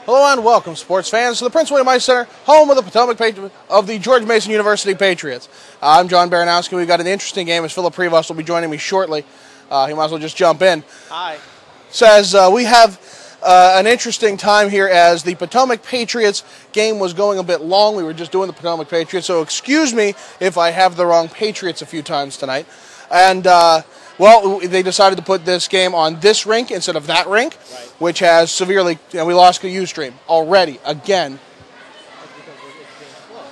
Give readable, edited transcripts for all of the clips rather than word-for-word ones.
Hello and welcome, sports fans, to the Prince William Ice Center, home of the Potomac of the George Mason University Patriots. I'm John Baranowski. We've got an interesting game as Phillip Prevost will be joining me shortly. He might as well just jump in. Hi. Says we have an interesting time here as the Potomac Patriots game was going a bit long. We were just doing the Potomac Patriots, so excuse me if I have the wrong Patriots a few times tonight. And well, they decided to put this game on this rink instead of that rink, right, which has severely, we lost a Ustream already, again. That's because it's being split.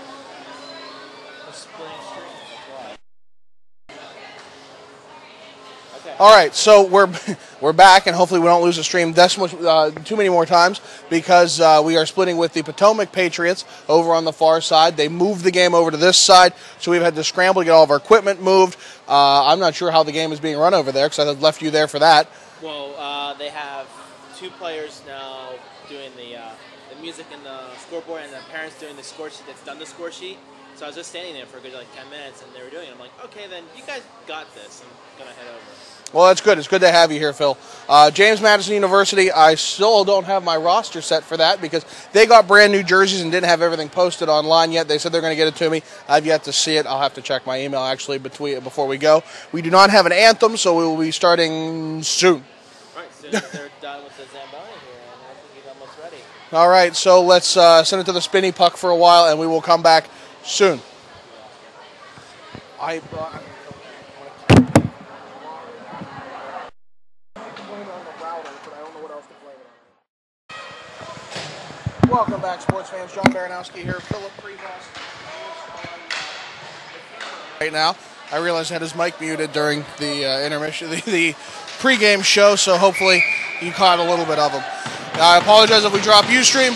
It's splitting streams, that's why. Okay. All right, so we're back, and hopefully we don't lose the stream too many more times because we are splitting with the Potomac Patriots over on the far side. They moved the game over to this side, so we've had to scramble to get all of our equipment moved. I'm not sure how the game is being run over there because I left you there for that. Well, they have two players now doing the music and the scoreboard, and the parents doing the score sheet that's done the score sheet. So I was just standing there for a good 10 minutes, and they were doing it. I'm like, okay, then you guys got this. I'm going to head over. Well, that's good. It's good to have you here, Phil. James Madison University, I still don't have my roster set for that because they got brand new jerseys and didn't have everything posted online yet. They said they're going to get it to me. I've yet to see it. I'll have to check my email, actually, before we go. We do not have an anthem, so we will be starting soon. Right, as soon as they're done with the Zamboni here, and I think he's almost ready. All right, so let's send it to the spinny puck for a while, and we will come back soon. Welcome back, sports fans. John Baranowski here. Phillip Prevost right now. I realized I had his mic muted during the intermission, the pregame show, so hopefully you caught a little bit of him. I apologize if we drop Ustream.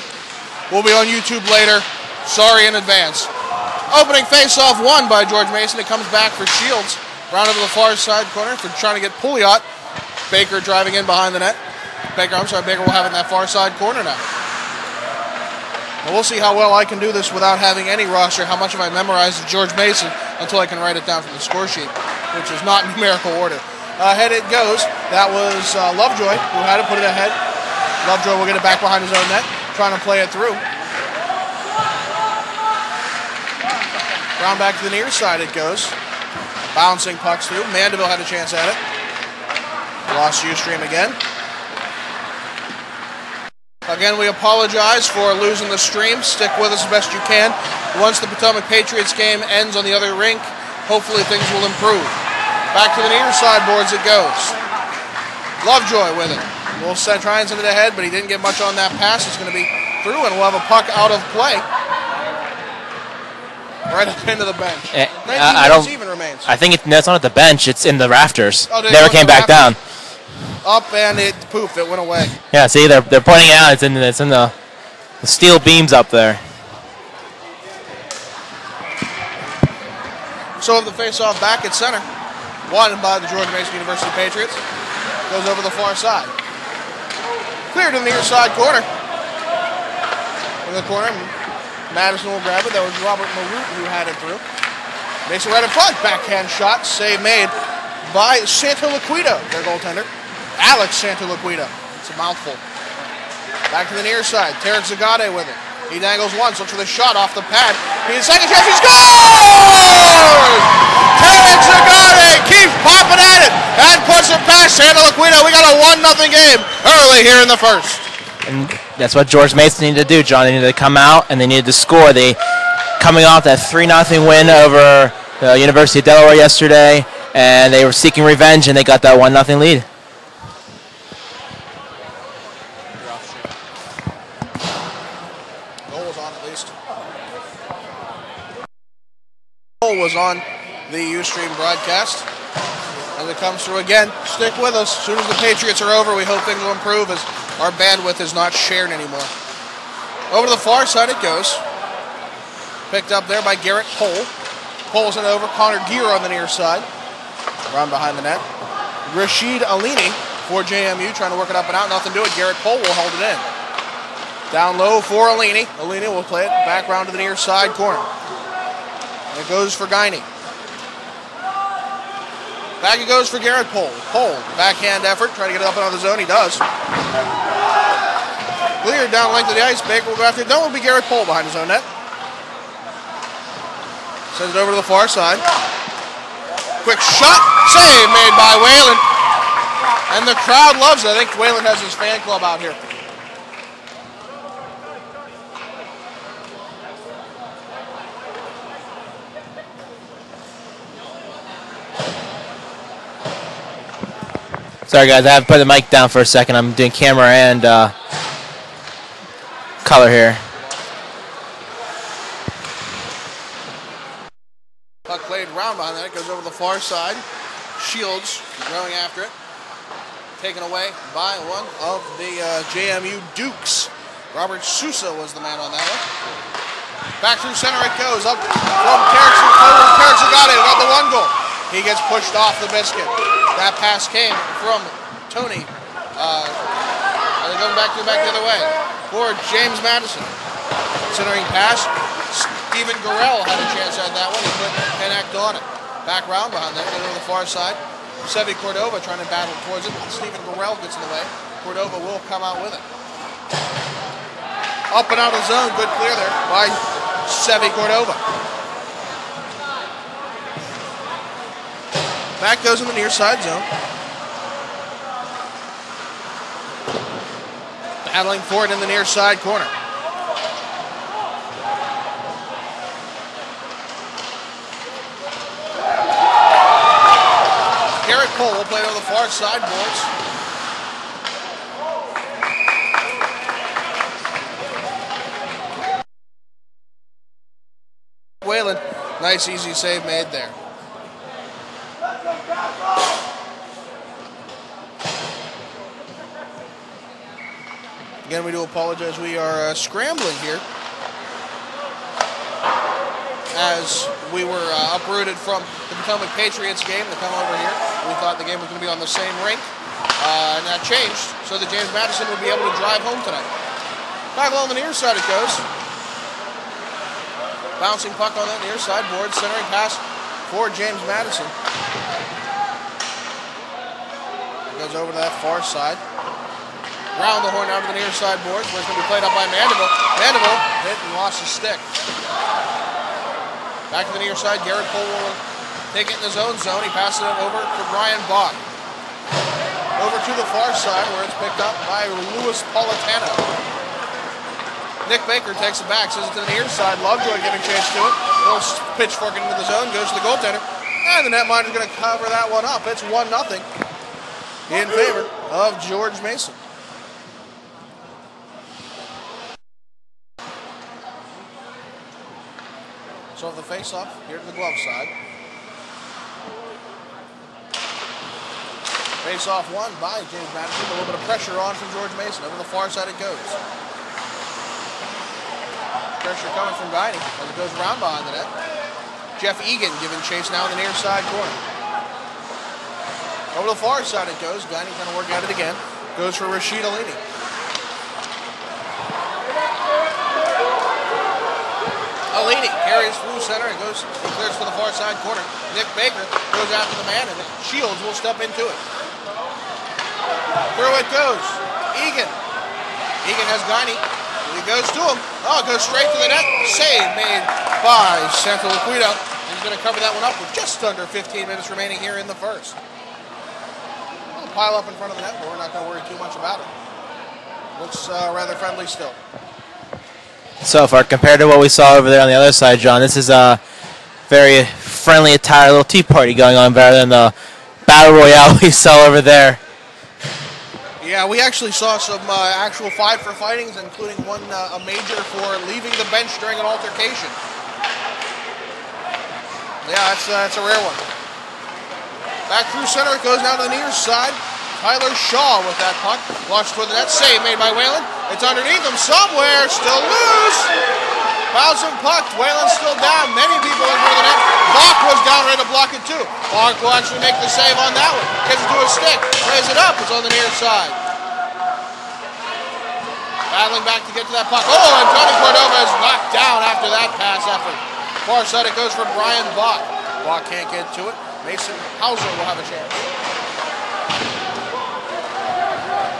We'll be on YouTube later. Sorry in advance. Opening face-off won by George Mason. It comes back for Shields. Round over the far side corner for trying to get Pouliot. Baker driving in behind the net. Baker will have it in that far side corner now. Well, we'll see how well I can do this without having any roster, how much have I memorized of George Mason until I can write it down from the score sheet, which is not in numerical order. Ahead it goes. That was Lovejoy who had it, put it ahead. Lovejoy will get it back behind his own net, trying to play it through. Round back to the near side it goes. Bouncing pucks through. Mandeville had a chance at it. Lost Ustream again. Again, we apologize for losing the stream. Stick with us as best you can. Once the Potomac Patriots game ends on the other rink, hopefully things will improve. Back to the near side boards it goes. Lovejoy with it. We'll try and send it ahead, but he didn't get much on that pass. It's going to be through, and we'll have a puck out of play. Right up into the bench. I don't. Even remains. I think it's not at the bench. It's in the rafters. Oh, never came back down. Up and it poofed. It went away. Yeah, see, they're pointing out it's in the steel beams up there. So the face-off back at center, won by the George Mason University Patriots. Goes over the far side. Cleared to the near side corner. In the corner, Madison will grab it. That was Robert Maroot who had it through. Mason right in front. Backhand shot. Save made by Santoliquito, their goaltender. Alex Santoliquito. It's a mouthful. Back to the near side. Tarek Zagade with it. He dangles once, looks for the shot off the pad. He has a second chance. He scores! Tarek Zagade keeps popping at it and puts it past Santoliquito. We got a 1-0 game early here in the first. And that's what George Mason needed to do, John. They needed to come out and they needed to score. They coming off that 3-0 win over the University of Delaware yesterday, and they were seeking revenge, and they got that 1-0 lead. was on the Ustream broadcast. As it comes through again, stick with us. As soon as the Patriots are over, we hope things will improve as our bandwidth is not shared anymore. Over to the far side it goes. Picked up there by Garrett Pohl. Pulls it over. Connor Gear on the near side. Around behind the net. Rashid Alini for JMU, trying to work it up and out. Nothing to it. Garrett Pohl will hold it in. Down low for Alini. Alini will play it back round to the near side corner. And it goes for Guiney. Back it goes for Garrett Pohl. Pohl, backhand effort, trying to get it up and out of the zone. He does. Cleared down length of the ice. Baker will go after it. That will be Garrett Pohl behind his own net. Sends it over to the far side. Quick shot. Save made by Whalen. And the crowd loves it. I think Whalen has his fan club out here. Sorry guys, I have to put the mic down for a second. I'm doing camera and color here. Puck played round behind that. It goes over the far side. Shields going after it. Taken away by one of the JMU Dukes. Robert Sousa was the man on that one. Back through center it goes. Up from Carrickson. Carrickson got it. Got the one goal. He gets pushed off the biscuit. That pass came from Tony. They're going back the other way for James Madison. Centering pass. Stephen Gorell had a chance at that one. He couldn't connect on it. Back round behind that. Go to the far side. Sevi Cordova trying to battle towards it. Stephen Gorell gets in the way. Cordova will come out with it. Up and out of the zone. Good clear there by Sevi Cordova. Back goes in the near side zone. Battling for it in the near side corner. Garrett Pohl will play over the far side boards. Whalen, nice easy save made there. Again, we do apologize. We are scrambling here as we were uprooted from the Potomac Patriots game to come over here. We thought the game was going to be on the same rink, and that changed so that James Madison would be able to drive home tonight. Back along the near side it goes. Bouncing puck on that near side board. Centering pass for James Madison. It goes over to that far side. Round the horn out to the near side boards, where it's going to be played up by Mandeville. Mandeville hit and lost his stick. Back to the near side, Garrett Pohl will take it in his own zone. He passes it over to Brian Bach. Over to the far side, where it's picked up by Louis Politano. Nick Baker takes it back, sends it to the near side. Lovejoy giving chase to it. Little pitchfork into the zone, goes to the goaltender. And the netminder's going to cover that one up. It's 1-0 in favor of George Mason. So the face-off here to the glove side. Face-off won by James Madison. A little bit of pressure on from George Mason. Over the far side it goes. Pressure coming from Guiney as it goes around behind the net. Jeff Egan giving chase now in the near side corner. Over the far side it goes. Guiney trying to work at it again. Goes for Rashid Alini. Alini carries through center and goes and clears for the far side corner. Nick Baker goes after the man, and Shields will step into it. Through it goes. Egan. Egan has Guiney. He goes to him. Oh, it goes straight to the net. Save made by Santo Liquido. He's going to cover that one up with just under 15 minutes remaining here in the first. We'll pile up in front of the net, but we're not going to worry too much about it. Looks rather friendly still. So far, compared to what we saw over there on the other side, John, this is a very friendly attire, little tea party going on, better than the battle royale we saw over there. Yeah, we actually saw some actual fight-for-fightings, including one a major for leaving the bench during an altercation. Yeah, that's a rare one. Back through center, it goes down to the near side. Tyler Shaw with that puck. Launched toward the net, save made by Whalen. It's underneath him somewhere, still loose. Bouncing puck, Whalen's still down. Many people in front of the net. Bach was down ready to block it too. Bach will actually make the save on that one. Gets it to his stick, plays it up, it's on the near side. Battling back to get to that puck. Oh, and Tony Cordova is knocked down after that pass effort. Far side it goes for Brian Bach. Bach can't get to it. Mason Hauser will have a chance.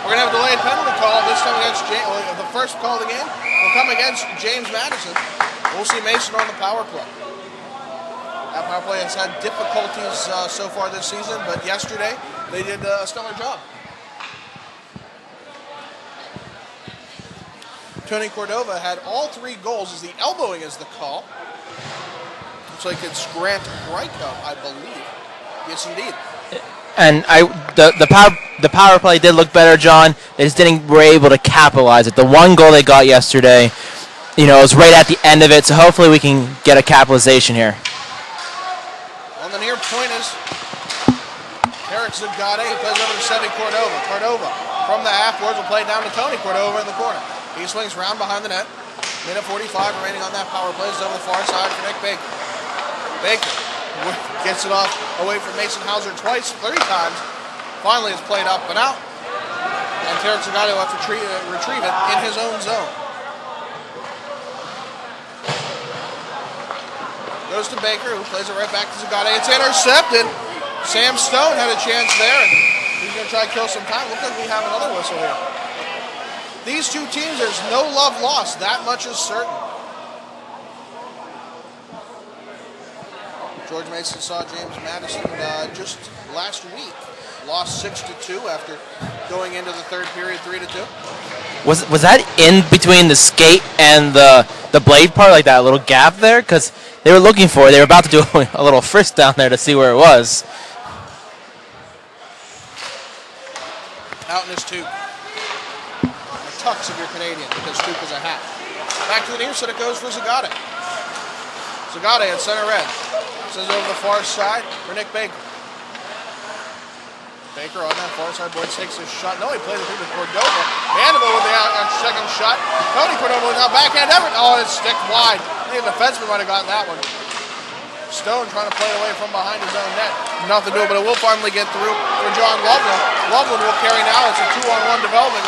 We're going to have a delayed penalty call this time against James. The first call of the game will come against James Madison. We'll see Mason on the power play. That power play has had difficulties so far this season, but yesterday they did a stellar job. Tony Cordova had all 3 goals as the elbowing is the call. Looks like it's Grant Reichel, I believe. Yes, indeed. And the power play did look better, John. They just were able to capitalize it. The one goal they got yesterday, it was right at the end of it, so hopefully we can get a capitalization here. On the near point is Eric Zagade. He plays over to Sevi Cordova. Cordova from the half boards will play down to Tony Cordova in the corner. He swings round behind the net. Minute 45 remaining on that power play. It's over the far side for Nick Baker. Baker gets it off away from Mason Hauser twice, 3 times. Finally it's played up and out. And Tarek Zagade will have to retrieve it in his own zone. Goes to Baker, who plays it right back to Zagade. It's intercepted. Sam Stone had a chance there, and he's going to try to kill some time. Looks like we have another whistle here. These 2 teams, there's no love lost. That much is certain. George Mason saw James Madison just last week. Lost 6-2 after going into the third period 3-2. Was that in between the skate and the blade part, like that little gap there? Because they were looking for it. They were about to do a little frisk down there to see where it was. Out in his toque. The tux if you're Canadian, because toque is a hat. Back to the near side it goes for Zagade. Zagade at center red. Sends over the far side for Nick Baker. Baker on that far side board takes his shot. No, he plays it through to Cordova. Mandeville with the second shot. Tony Cordova with now backhand effort. Oh, it's stick wide. I think the defenseman might have gotten that one. Stone trying to play it away from behind his own net. Nothing to do, but it will finally get through for John Loveland. Loveland will carry now. It's a 2-on-1 development.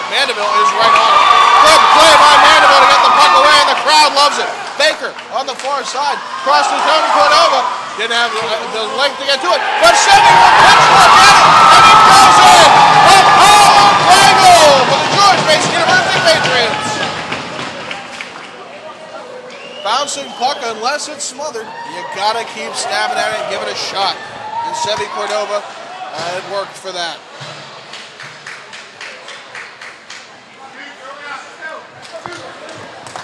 Mandeville is right on it. Good play by Mandeville to get the puck away, and the crowd loves it. Baker on the far side. Cross to Tony Cordova. Didn't have the length to get to it. But Sevi will pitch look at it, and it goes in. A power play goal for the George Mason University Patriots. Bouncing puck, unless it's smothered, you gotta keep stabbing at it and give it a shot. And Sevi Cordova, it worked for that.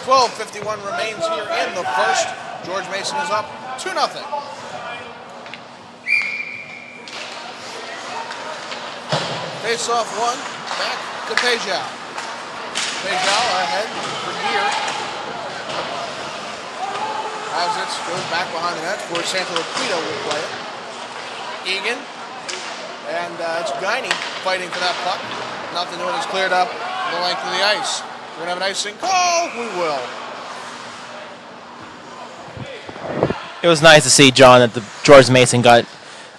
.51 remains here in the first. George Mason is up 2-0. Face off 1, back to Pejao. Pejao ahead for Gear. As it goes back behind the net for Santa Luquita will play it. Egan. And it's Guiney fighting for that puck. Nothing doing, it's cleared up the length of the ice. We're going to have an icing call. We will. It was nice to see, John, that the George Mason got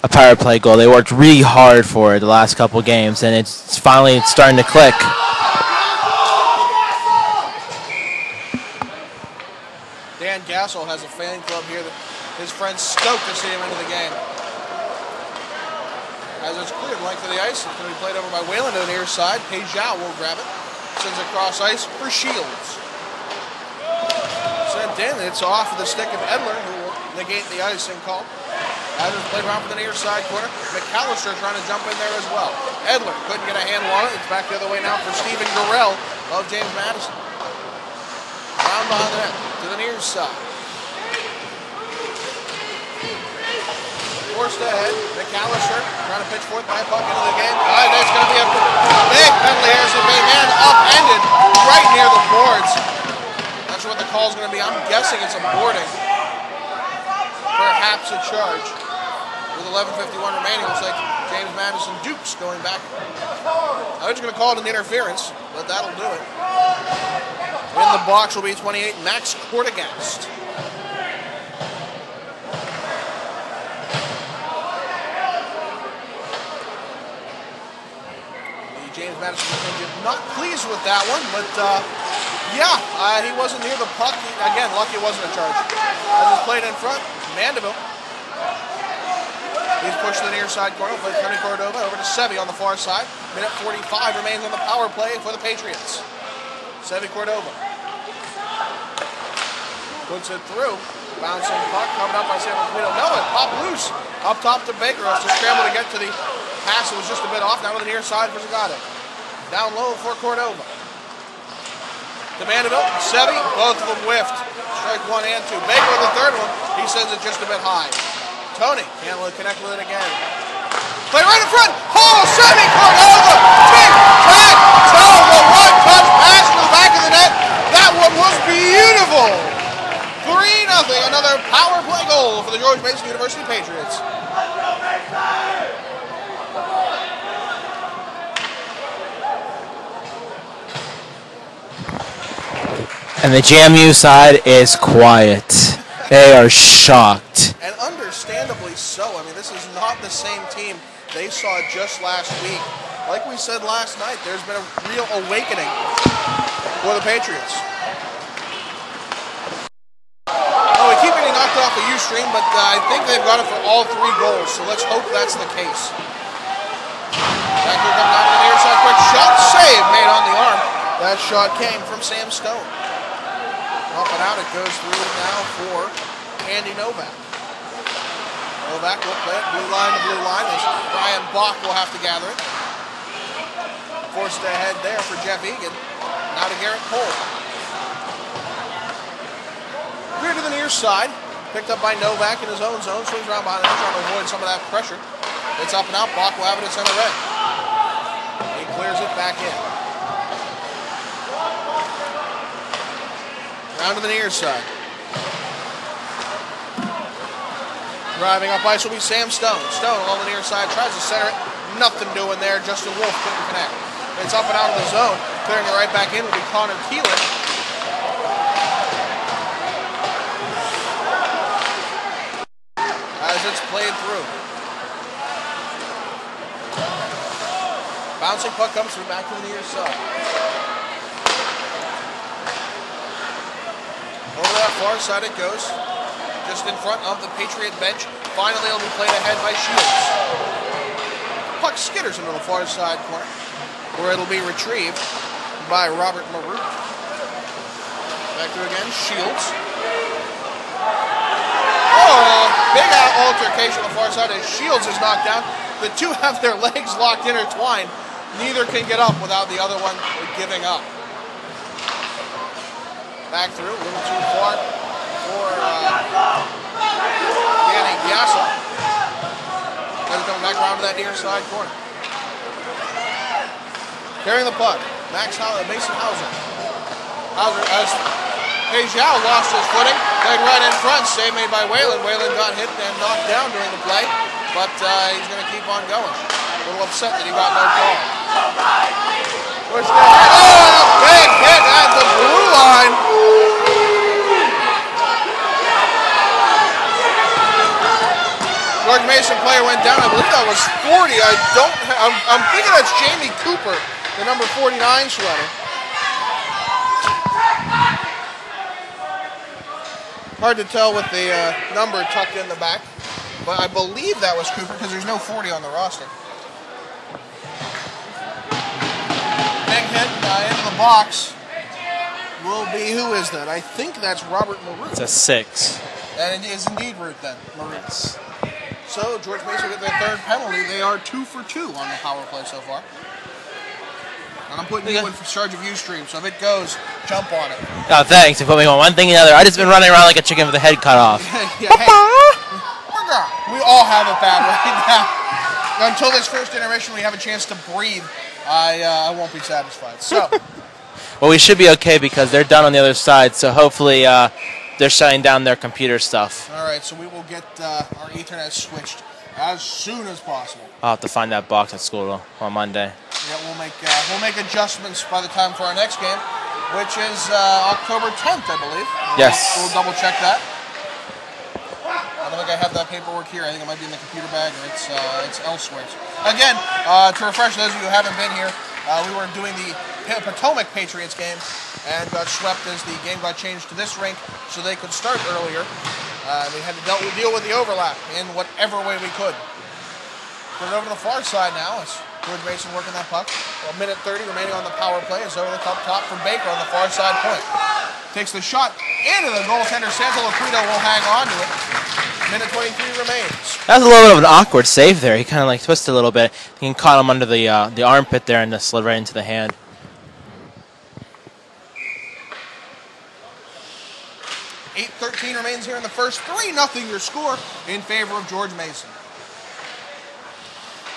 a power play goal. They worked really hard for it the last couple games, and it's finally starting to click. Dan Gassel has a fan club here that his friends stoked to see him into the game. As it's cleared length of the ice, it's going to be played over by Whalen to the near side. Pejao will grab it. Sends it across ice for Shields. Sent in, it's off of the stick of Edler, who will negate the icing call. As it's played around for the near side corner. McAllister trying to jump in there as well. Edler couldn't get a handle on it. It's back the other way now for Stephen Gurrell of James Madison. Round behind the net to the near side. Forced ahead. McAllister trying to pitch forth by puck into the game. There's going to be a big penalty here. So the man upended right near the boards. Not sure what the call is going to be. I'm guessing it's a boarding. perhaps a charge. With 11:51 remaining, looks like James Madison Dukes going back. I was going to call it an interference, but that'll do it. In the box will be 28, Max Cortegast. James Madison contingent not pleased with that one, but he wasn't near the puck. Again, lucky it wasn't a charge. As it's played in front, Mandeville. He's pushed to the near side corner, played Tony Cordova over to Sevi on the far side. Minute 45 remains on the power play for the Patriots. Sevi Cordova puts it through. Bouncing puck coming up by San Francisco. No, it popped loose. Up top to Baker. Has to scramble to get to the pass. It was just a bit off. Now to the near side for Zagata. Down low for Cordova. To Mandeville. Sevi. Both of them whiffed. Strike 1 and 2. Baker with the third one. He sends it just a bit high. Tony can't connect with it again. Play right in front. Oh, Sevi Cordova. Tic tac toe. The one-touch pass to the back of the net. That one was beautiful. 3-0. Another power play goal for the George Mason University Patriots. And the JMU side is quiet. They are shocked. And understandably so. I mean, this is not the same team they saw just last week. Like we said last night, there's been a real awakening for the Patriots. Oh, we keep getting knocked off the Ustream, but I think they've got it for all 3 goals, so let's hope that's the case. Back here coming down to the near side, quick shot, save made on the arm. That shot came from Sam Stone. Up and out, it goes through now for Andy Novak. Novak will play it blue line to blue line as Brian Bach will have to gather it. Forced ahead there for Jeff Egan. Now to Garrett Cole. Clear to the near side. Picked up by Novak in his own zone. Swings around behind him, trying to avoid some of that pressure. It's up and out. Bach will have it at center red. He clears it back in. Round to the near side. Driving up ice will be Sam Stone. Stone along the near side tries to center it. Nothing doing there. Justin Wolf couldn't connect. It's up and out of the zone. Clearing it right back in will be Connor Keelan. As it's played through. Bouncing puck comes through back to the near side. Over that far side it goes. Just in front of the Patriot bench. Finally it'll be played ahead by Shields. Puck skitters into the far side corner, where it'll be retrieved by Robert Maroon. Back to again, Shields. Oh, big altercation on the far side as Shields is knocked down. The two have their legs locked intertwined. Neither can get up without the other one giving up. Back through, a little too far for Danny Biasa. Then coming back around to that near side corner. Carrying the puck, Mason Hauser. Hauser as Pejao lost his footing, played right in front, save made by Whalen. Whalen got hit and knocked down during the play, but he's going to keep on going. A little upset that he got no call. Pushed ahead. Oh, a big hit at the blue line. George Mason player went down. I believe that was 40. I'm thinking that's Jamie Cooper, the number 49 sweater. Hard to tell with the number tucked in the back, but I believe that was Cooper because there's no 40 on the roster. Egghead into the box will be, who is that? I think that's Robert Maroon. It's a 6. And it is indeed Root then, Maroon. So George Mason will get their third penalty. They are 2 for 2 on the power play so far. And I'm putting you in for charge of Ustream, so if it goes, jump on it. Oh, thanks. You put me on one thing and another. I just been running around like a chicken with the head cut off. Yeah, hey, we all have it bad right now. Until this first intermission, we have a chance to breathe. I won't be satisfied. So, well, we should be okay because they're done on the other side. So hopefully, they're shutting down their computer stuff. All right, so we will get our Ethernet switched as soon as possible. I'll have to find that box at school on Monday. Yeah, we'll make adjustments by the time for our next game, which is October 10th, I believe. Yes. We'll double check that. I don't think I have that paperwork here. I think it might be in the computer bag, or it's elsewhere. Again, to refresh those of you who haven't been here, we were doing the Potomac Patriots game and got swept as the game got changed to this rink so they could start earlier. We had to deal with the overlap in whatever way we could. Put it over to the far side now. It's George Mason working that puck. A minute 30 remaining on the power play. It's over the top for Baker on the far side point. Takes the shot into the goaltender. Santo Loquito will hang on to it. Minute 23 remains. That was a little bit of an awkward save there. He kind of like twisted a little bit. He caught him under the armpit there and slid right into the hand. .13 remains here in the first. 3-0 your score in favor of George Mason.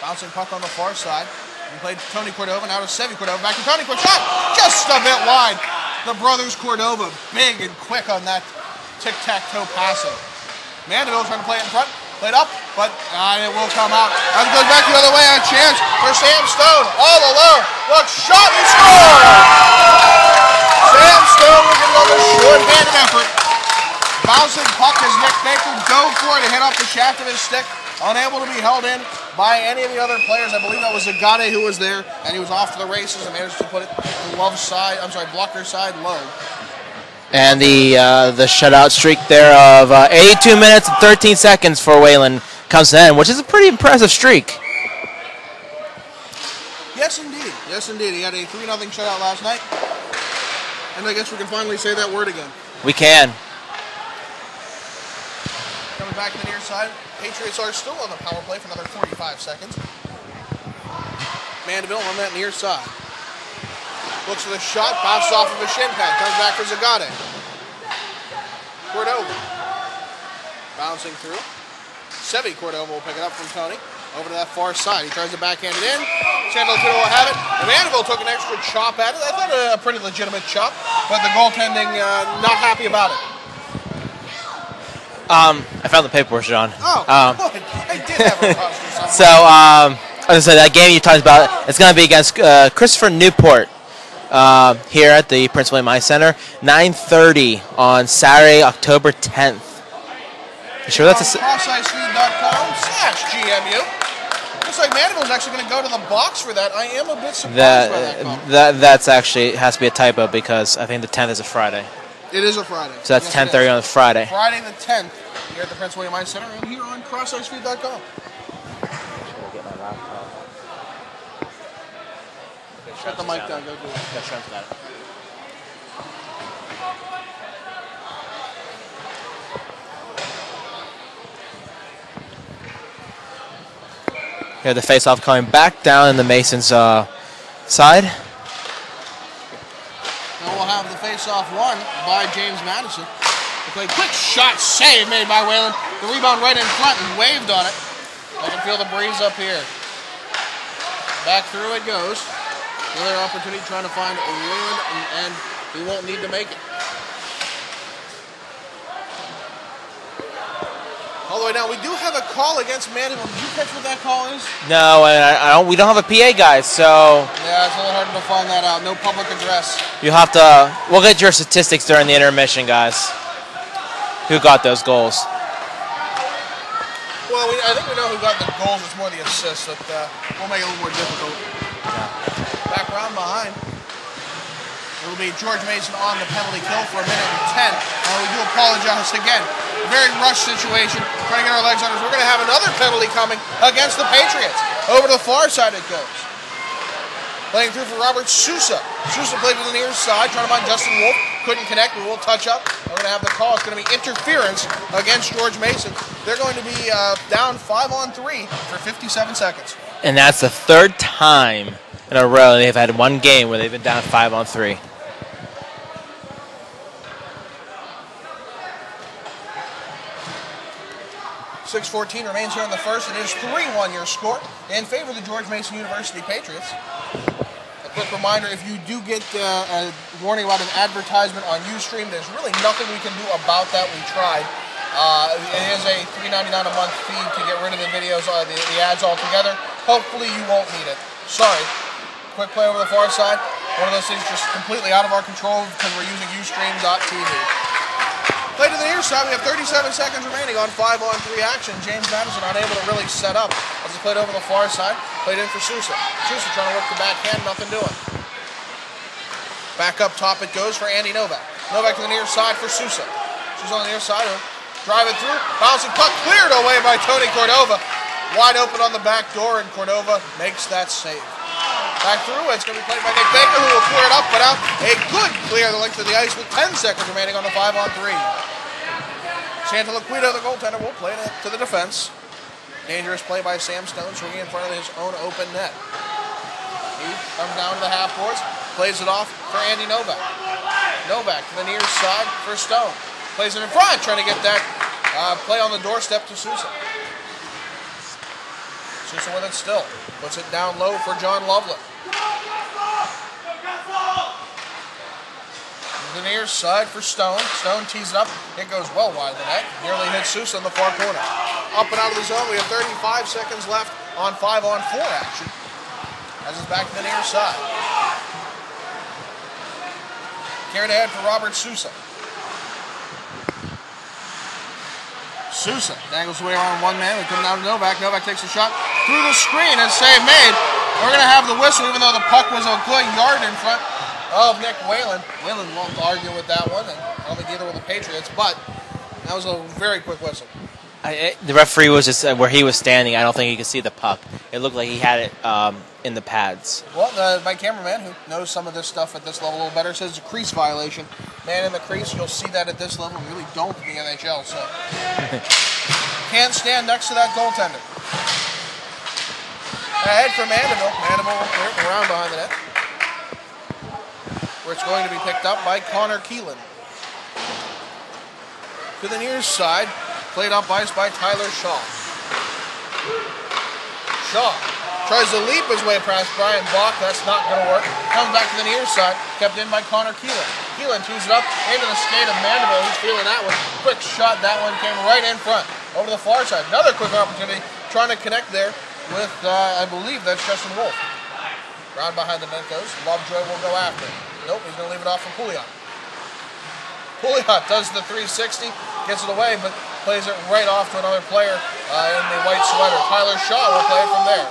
Bouncing puck on the far side. We played Tony Cordova, now to Sevi Cordova. Back to Tony Cordova. Shot just a bit wide. The brothers Cordova, big and quick on that tic-tac-toe passing. Mandeville trying to play it in front. Played up, but it will come out. As it goes back the other way, a chance for Sam Stone. All alone. Look, shot and score! Sam Stone looking on the short-handed effort. Bouncing puck as Nick Baker dove for it to hit off the shaft of his stick. Unable to be held in by any of the other players. I believe that was Zagade who was there, and he was off to the races and managed to put it to blocker side low. And the shutout streak there of 82 minutes and 13 seconds for Wayland comes to an end, which is a pretty impressive streak. Yes, indeed. Yes, indeed. He had a 3-0 shutout last night. And I guess we can finally say that word again. We can. Coming back to the near side. Patriots are still on the power play for another 45 seconds. Mandeville on that near side. Looks for the shot, bounces off of a shin pad, comes back for Zagade. Cordova. Bouncing through. Sevi Cordova will pick it up from Tony. Over to that far side. He tries to backhand it in. Santo Loquito will have it. And Mandeville took an extra chop at it. I thought a pretty legitimate chop, but the goaltending not happy about it. I found the paperwork, John. Oh, good. I did have a roster somewhere. So, as I said, that game you talked about, it's going to be against Christopher Newport here at the Prince William Ice Center, 9:30 on Saturday, October 10th. You sure that's a... CrossIceFeed.com/GMU. Looks like Mandeville's actually going to go to the box for that. I am a bit surprised by that. That's actually, it has to be a typo because I think the 10th is a Friday. It is a Friday. So that's 10:30 on a Friday. Friday the 10th here at the Prince William Ice Center and here on CrossIceFeed.com. Shut the mic down. Go do it. Here the face-off coming back down in the Masons' side. Now we'll have the face-off won by James Madison. They played quick shot save made by Wayland. The rebound right in front and waved on it. I can feel the breeze up here. Back through it goes. Another opportunity trying to find Wayland, and he won't need to make it. All the way down. We do have a call against Mandeville. Did you catch what that call is? No, we don't have a PA, guys, so... Yeah, it's a little hard to find that out. No public address. You'll have to... We'll get your statistics during the intermission, guys. Who got those goals? Well, I think we know who got the goals. It's more the assists that will make it a little more difficult. Yeah. Back round behind. It'll be George Mason on the penalty kill for 1:10. We do apologize again. Very rushed situation. Trying to get our legs on us. We're going to have another penalty coming against the Patriots. Over to the far side it goes. Playing through for Robert Sousa. Sousa played to the near side, trying to find Justin Wolf. Couldn't connect, but we'll touch up. We're going to have the call. It's going to be interference against George Mason. They're going to be down 5-on-3 for 57 seconds. And that's the third time in a row they've had one game where they've been down 5-on-3. .6:14 remains here in the first. It is 3-1 your score in favor of the George Mason University Patriots. The quick reminder, if you do get a warning about an advertisement on Ustream, there's really nothing we can do about that. We tried. It is a $3.99 a month fee to get rid of the videos, the ads altogether. Hopefully you won't need it. Sorry. Quick play over the far side. One of those things just completely out of our control because we're using Ustream.tv. Play to the near side. We have 37 seconds remaining on 5-on-3 action. James Madison unable to really set up as he played over the far side. Played in for Sousa. Sousa trying to work the backhand, nothing doing. Back up top it goes for Andy Novak. Novak to the near side for Sousa. She's on the near side. Drive it through. Bouncing puck cleared away by Tony Cordova. Wide open on the back door, and Cordova makes that save. Back through, it's going to be played by Nick Baker, who will clear it up, but out. A good clear the length of the ice with 10 seconds remaining on the 5-on-3. Santa Laquita, the goaltender, will play to the defense. Dangerous play by Sam Stone, swinging in front of his own open net. He comes down to the half boards, plays it off for Andy Novak. Novak to the near side for Stone. Plays it in front, trying to get that play on the doorstep to Sousa. Sousa with it still. Puts it down low for John Loveland. The near side for Stone. Stone tees it up. It goes well wide of the net. Nearly hits Sousa in the far corner. Up and out of the zone. We have 35 seconds left on 5-on-4 action. As it's back to the near side. Carried ahead for Robert Sousa. Sousa dangles away around one man. We come down to Novak. Novak takes a shot through the screen and save made. We're going to have the whistle even though the puck was a good yard in front of Nick Whalen. Whalen won't argue with that one, and I don't think either with the Patriots, but that was a very quick whistle. The referee was just where he was standing. I don't think he could see the puck. It looked like he had it in the pads. Well, my cameraman, who knows some of this stuff at this level a little better, says it's a crease violation. Man in the crease, you'll see that at this level. You really don't in the NHL, so can't stand next to that goaltender. Ahead for Mandeville. Mandeville will clear it around behind the net, where it's going to be picked up by Connor Keelan. To the near side, played up ice by Tyler Shaw. Shaw tries to leap his way past Brian Bach. That's not going to work. Comes back to the near side, kept in by Connor Keelan. Keelan tees it up into the skate of Mandeville. He's feeling that one. Quick shot. That one came right in front. Over to the far side. Another quick opportunity. Trying to connect there with, I believe that's Justin Wolf. Round behind the net goes. Lovejoy will go after it. Nope, he's going to leave it off for Pouliot. Pouliot does the 360, gets it away, but plays it right off to another player in the white sweater. Tyler Shaw will play it from there.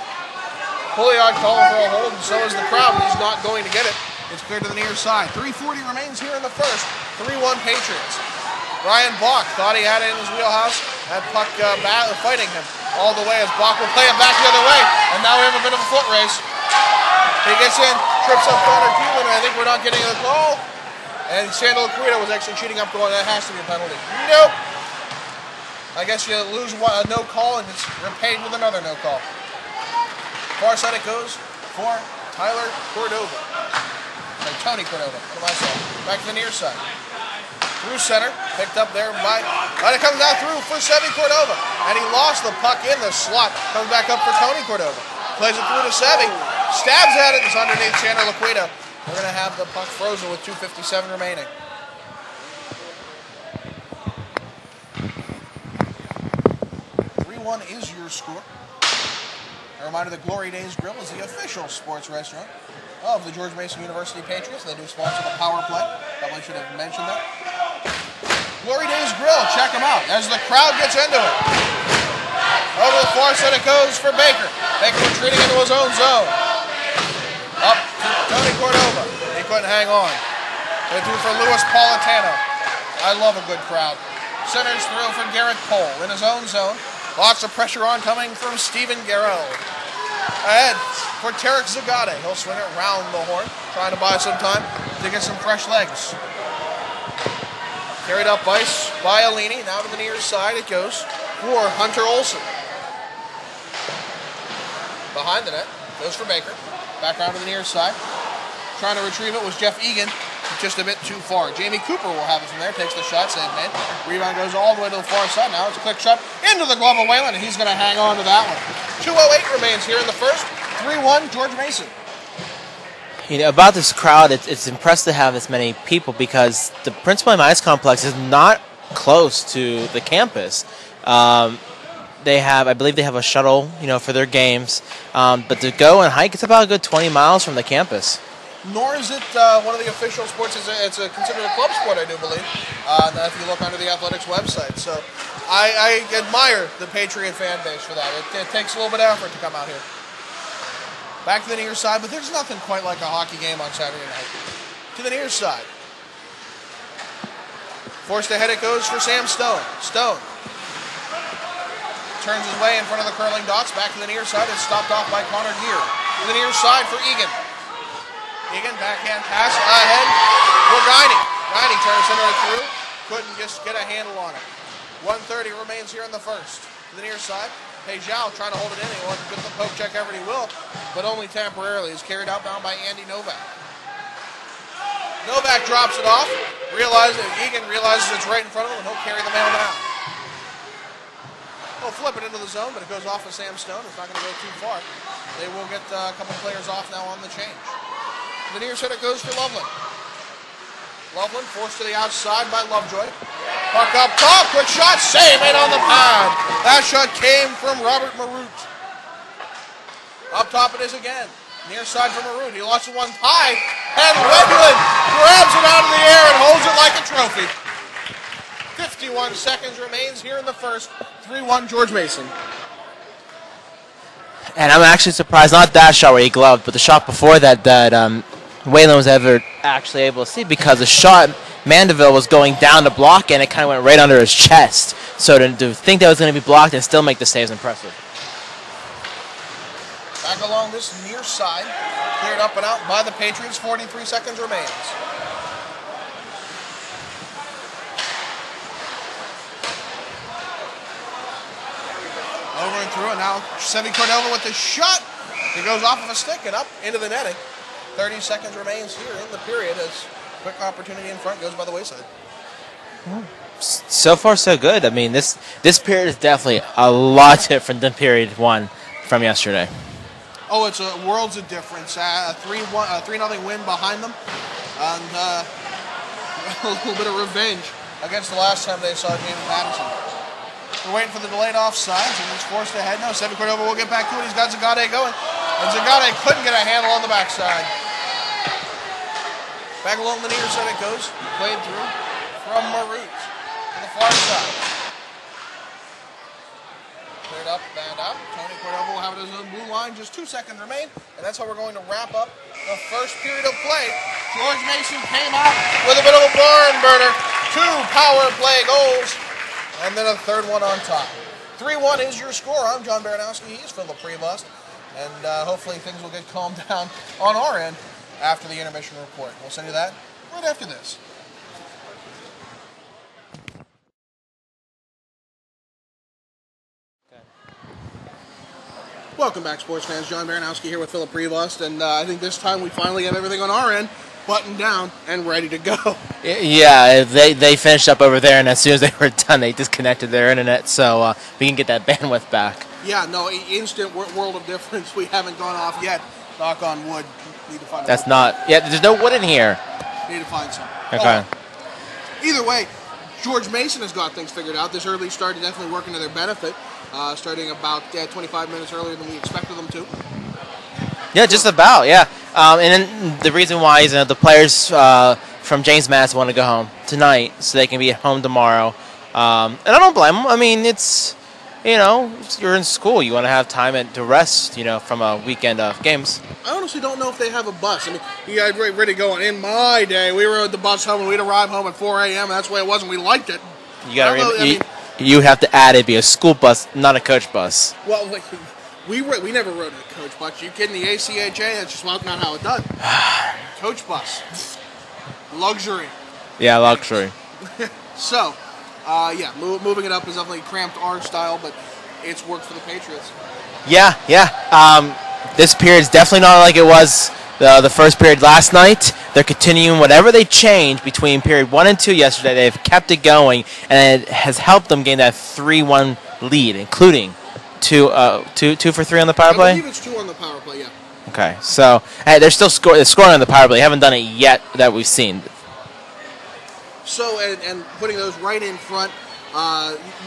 Pouliot calling for a hold, and so is the crowd, but he's not going to get it. It's cleared to the near side. 3:40 remains here in the first. 3-1 Patriots. Brian Bach thought he had it in his wheelhouse. That puck fighting him all the way as Bach will play it back the other way, and now we have a bit of a foot race. He gets in, trips up Connor Keelan, and I think we're not getting a call. And Sandal Aquino was actually cheating up going, that has to be a penalty. Nope. I guess you lose a no call and it's repaid with another no call. Far side it goes for Tyler Cordova. Sorry, Tony Cordova. What am I saying? Back to the near side. Through center, picked up there by, and it comes out through for Sevy Cordova. And he lost the puck in the slot. Comes back up for Tony Cordova. Plays it through to Sevy. Stabs at it. It's underneath Chandler Laquita. We're going to have the puck frozen with 2:57 remaining. Is your score. A reminder that Glory Days Grill is the official sports restaurant of the George Mason University Patriots. They do sponsor the power play. Probably should have mentioned that. Glory Days Grill, check them out as the crowd gets into it. Over the far side it goes for Baker. Baker retreating into his own zone. Up to Tony Cordova. He couldn't hang on. They threw for Louis Politano. I love a good crowd. Centers through for Garrett Cole in his own zone. Lots of pressure on coming from Stephen Garrell. Ahead for Tarek Zagate. He'll swing it round the horn, trying to buy some time to get some fresh legs. Carried up ice by Alini. Now to the near side it goes for Hunter Olsen. Behind the net goes for Baker. Back round to the near side. Trying to retrieve it was Jeff Egan. Just a bit too far. Jamie Cooper will have it from there. Takes the shot, save made. Rebound goes all the way to the far side. Now it's a quick shot into the glove of Whalen, and he's going to hang on to that one. 2:08 remains here in the first. 3-1 George Mason. About this crowd, it's impressive to have this many people because the Prince William Ice Complex is not close to the campus. I believe they have a shuttle, for their games. But to go and hike, it's about a good 20 miles from the campus. Nor is it one of the official sports. It's considered a club sport, I do believe, if you look under the athletics website. So I admire the Patriot fan base for that. It takes a little bit of effort to come out here. Back to the near side, but there's nothing quite like a hockey game on Saturday night. To the near side. Forced ahead it goes for Sam Stone. Stone turns his way in front of the curling docks. Back to the near side. It's stopped off by Connor Gear. To the near side for Egan. Egan, backhand pass ahead for Guiney. Guiney trying to center it through. Couldn't just get a handle on it. 1:30 remains here in the first. To the near side. Pejao trying to hold it in. He wants to get the poke check ever he will, but only temporarily. He's carried outbound by Andy Novak. Novak drops it off. Egan realizes it's right in front of him, and he'll carry the man down. He'll flip it into the zone, but it goes off of Sam Stone. It's not going to go too far. They will get a couple players off now on the change. The near side it goes for Loveland. Loveland forced to the outside by Lovejoy. Puck up top, quick shot, save it on the pad. That shot came from Robert Maroot. Up top it is again. Near side for Maroot. He lost it one high, and Wendland grabs it out of the air and holds it like a trophy. 51 seconds remains here in the first. 3-1 George Mason. And I'm actually surprised, not that shot where he gloved, but the shot before that Waylon was ever actually able to see, because the shot Mandeville was going down to block and it kind of went right under his chest. So to think that was going to be blocked and still make the save is impressive. Back along this near side, cleared up and out by the Patriots. 43 seconds remains. Over and through, and now Sevi Cordova with the shot. It goes off of a stick and up into the netting. 30 seconds remains here in the period as quick opportunity in front goes by the wayside. So far, so good. I mean, this period is definitely a lot different than period one from yesterday. Oh, it's worlds of difference. 3-0 win behind them, and a little bit of revenge against the last time they saw James Madison. We're waiting for the delayed offsides, and he's forced ahead now. Sevi Cordova will get back to it. He's got Zagade going, and Zagade couldn't get a handle on the backside. Back along the near side it goes. Played through from Maroot to the far side. Cleared up and out. Tony Cordova will have it as a blue line. Just 2 seconds remain, and that's how we're going to wrap up the first period of play. George Mason came out with a bit of a barn burner. 2 power play goals, and then a third one on top. 3-1 is your score. I'm John Baranowski. He's Phillip Prevost, and hopefully things will get calmed down on our end after the intermission report. We'll send you that right after this. Welcome back, sports fans. John Baranowski here with Phillip Prevost, and I think this time we finally have everything on our end buttoned down and ready to go. Yeah, they finished up over there, and as soon as they were done, they disconnected their internet, so we can get that bandwidth back. Yeah, no, instant world of difference. We haven't gone off yet. Knock on wood. Need to find. That's not. Yeah, there's no wood in here. Need to find some. Okay. Either way, George Mason has got things figured out. This early start is definitely working to their benefit. Starting about 25 minutes earlier than we expected them to. Yeah, just about. Yeah. And then the reason why is the players from James Madison want to go home tonight so they can be at home tomorrow. And I don't blame them. I mean, it's, you're in school. You want to have time to rest, from a weekend of games. I honestly don't know if they have a bus. I mean, you guys ready going. In my day, we rode the bus home and we'd arrive home at 4 a.m. That's the way it was, and we liked it. You got you have to add it be a school bus, not a coach bus. Well, we never rode a coach bus. You kidding? The ACHA, that's just not how it does. Coach bus. Luxury. Yeah, luxury. So, moving it up is definitely cramped our style, but it's worked for the Patriots. Yeah. This period is definitely not like it was the first period last night. They're continuing whatever they changed between period 1 and 2 yesterday. They've kept it going, and it has helped them gain that 3-1 lead, including two for 3 on the power play? I believe it's 2 on the power play, yeah. Okay, so they're still scoring on the power play. They haven't done it yet that we've seen. So, and putting those right in front,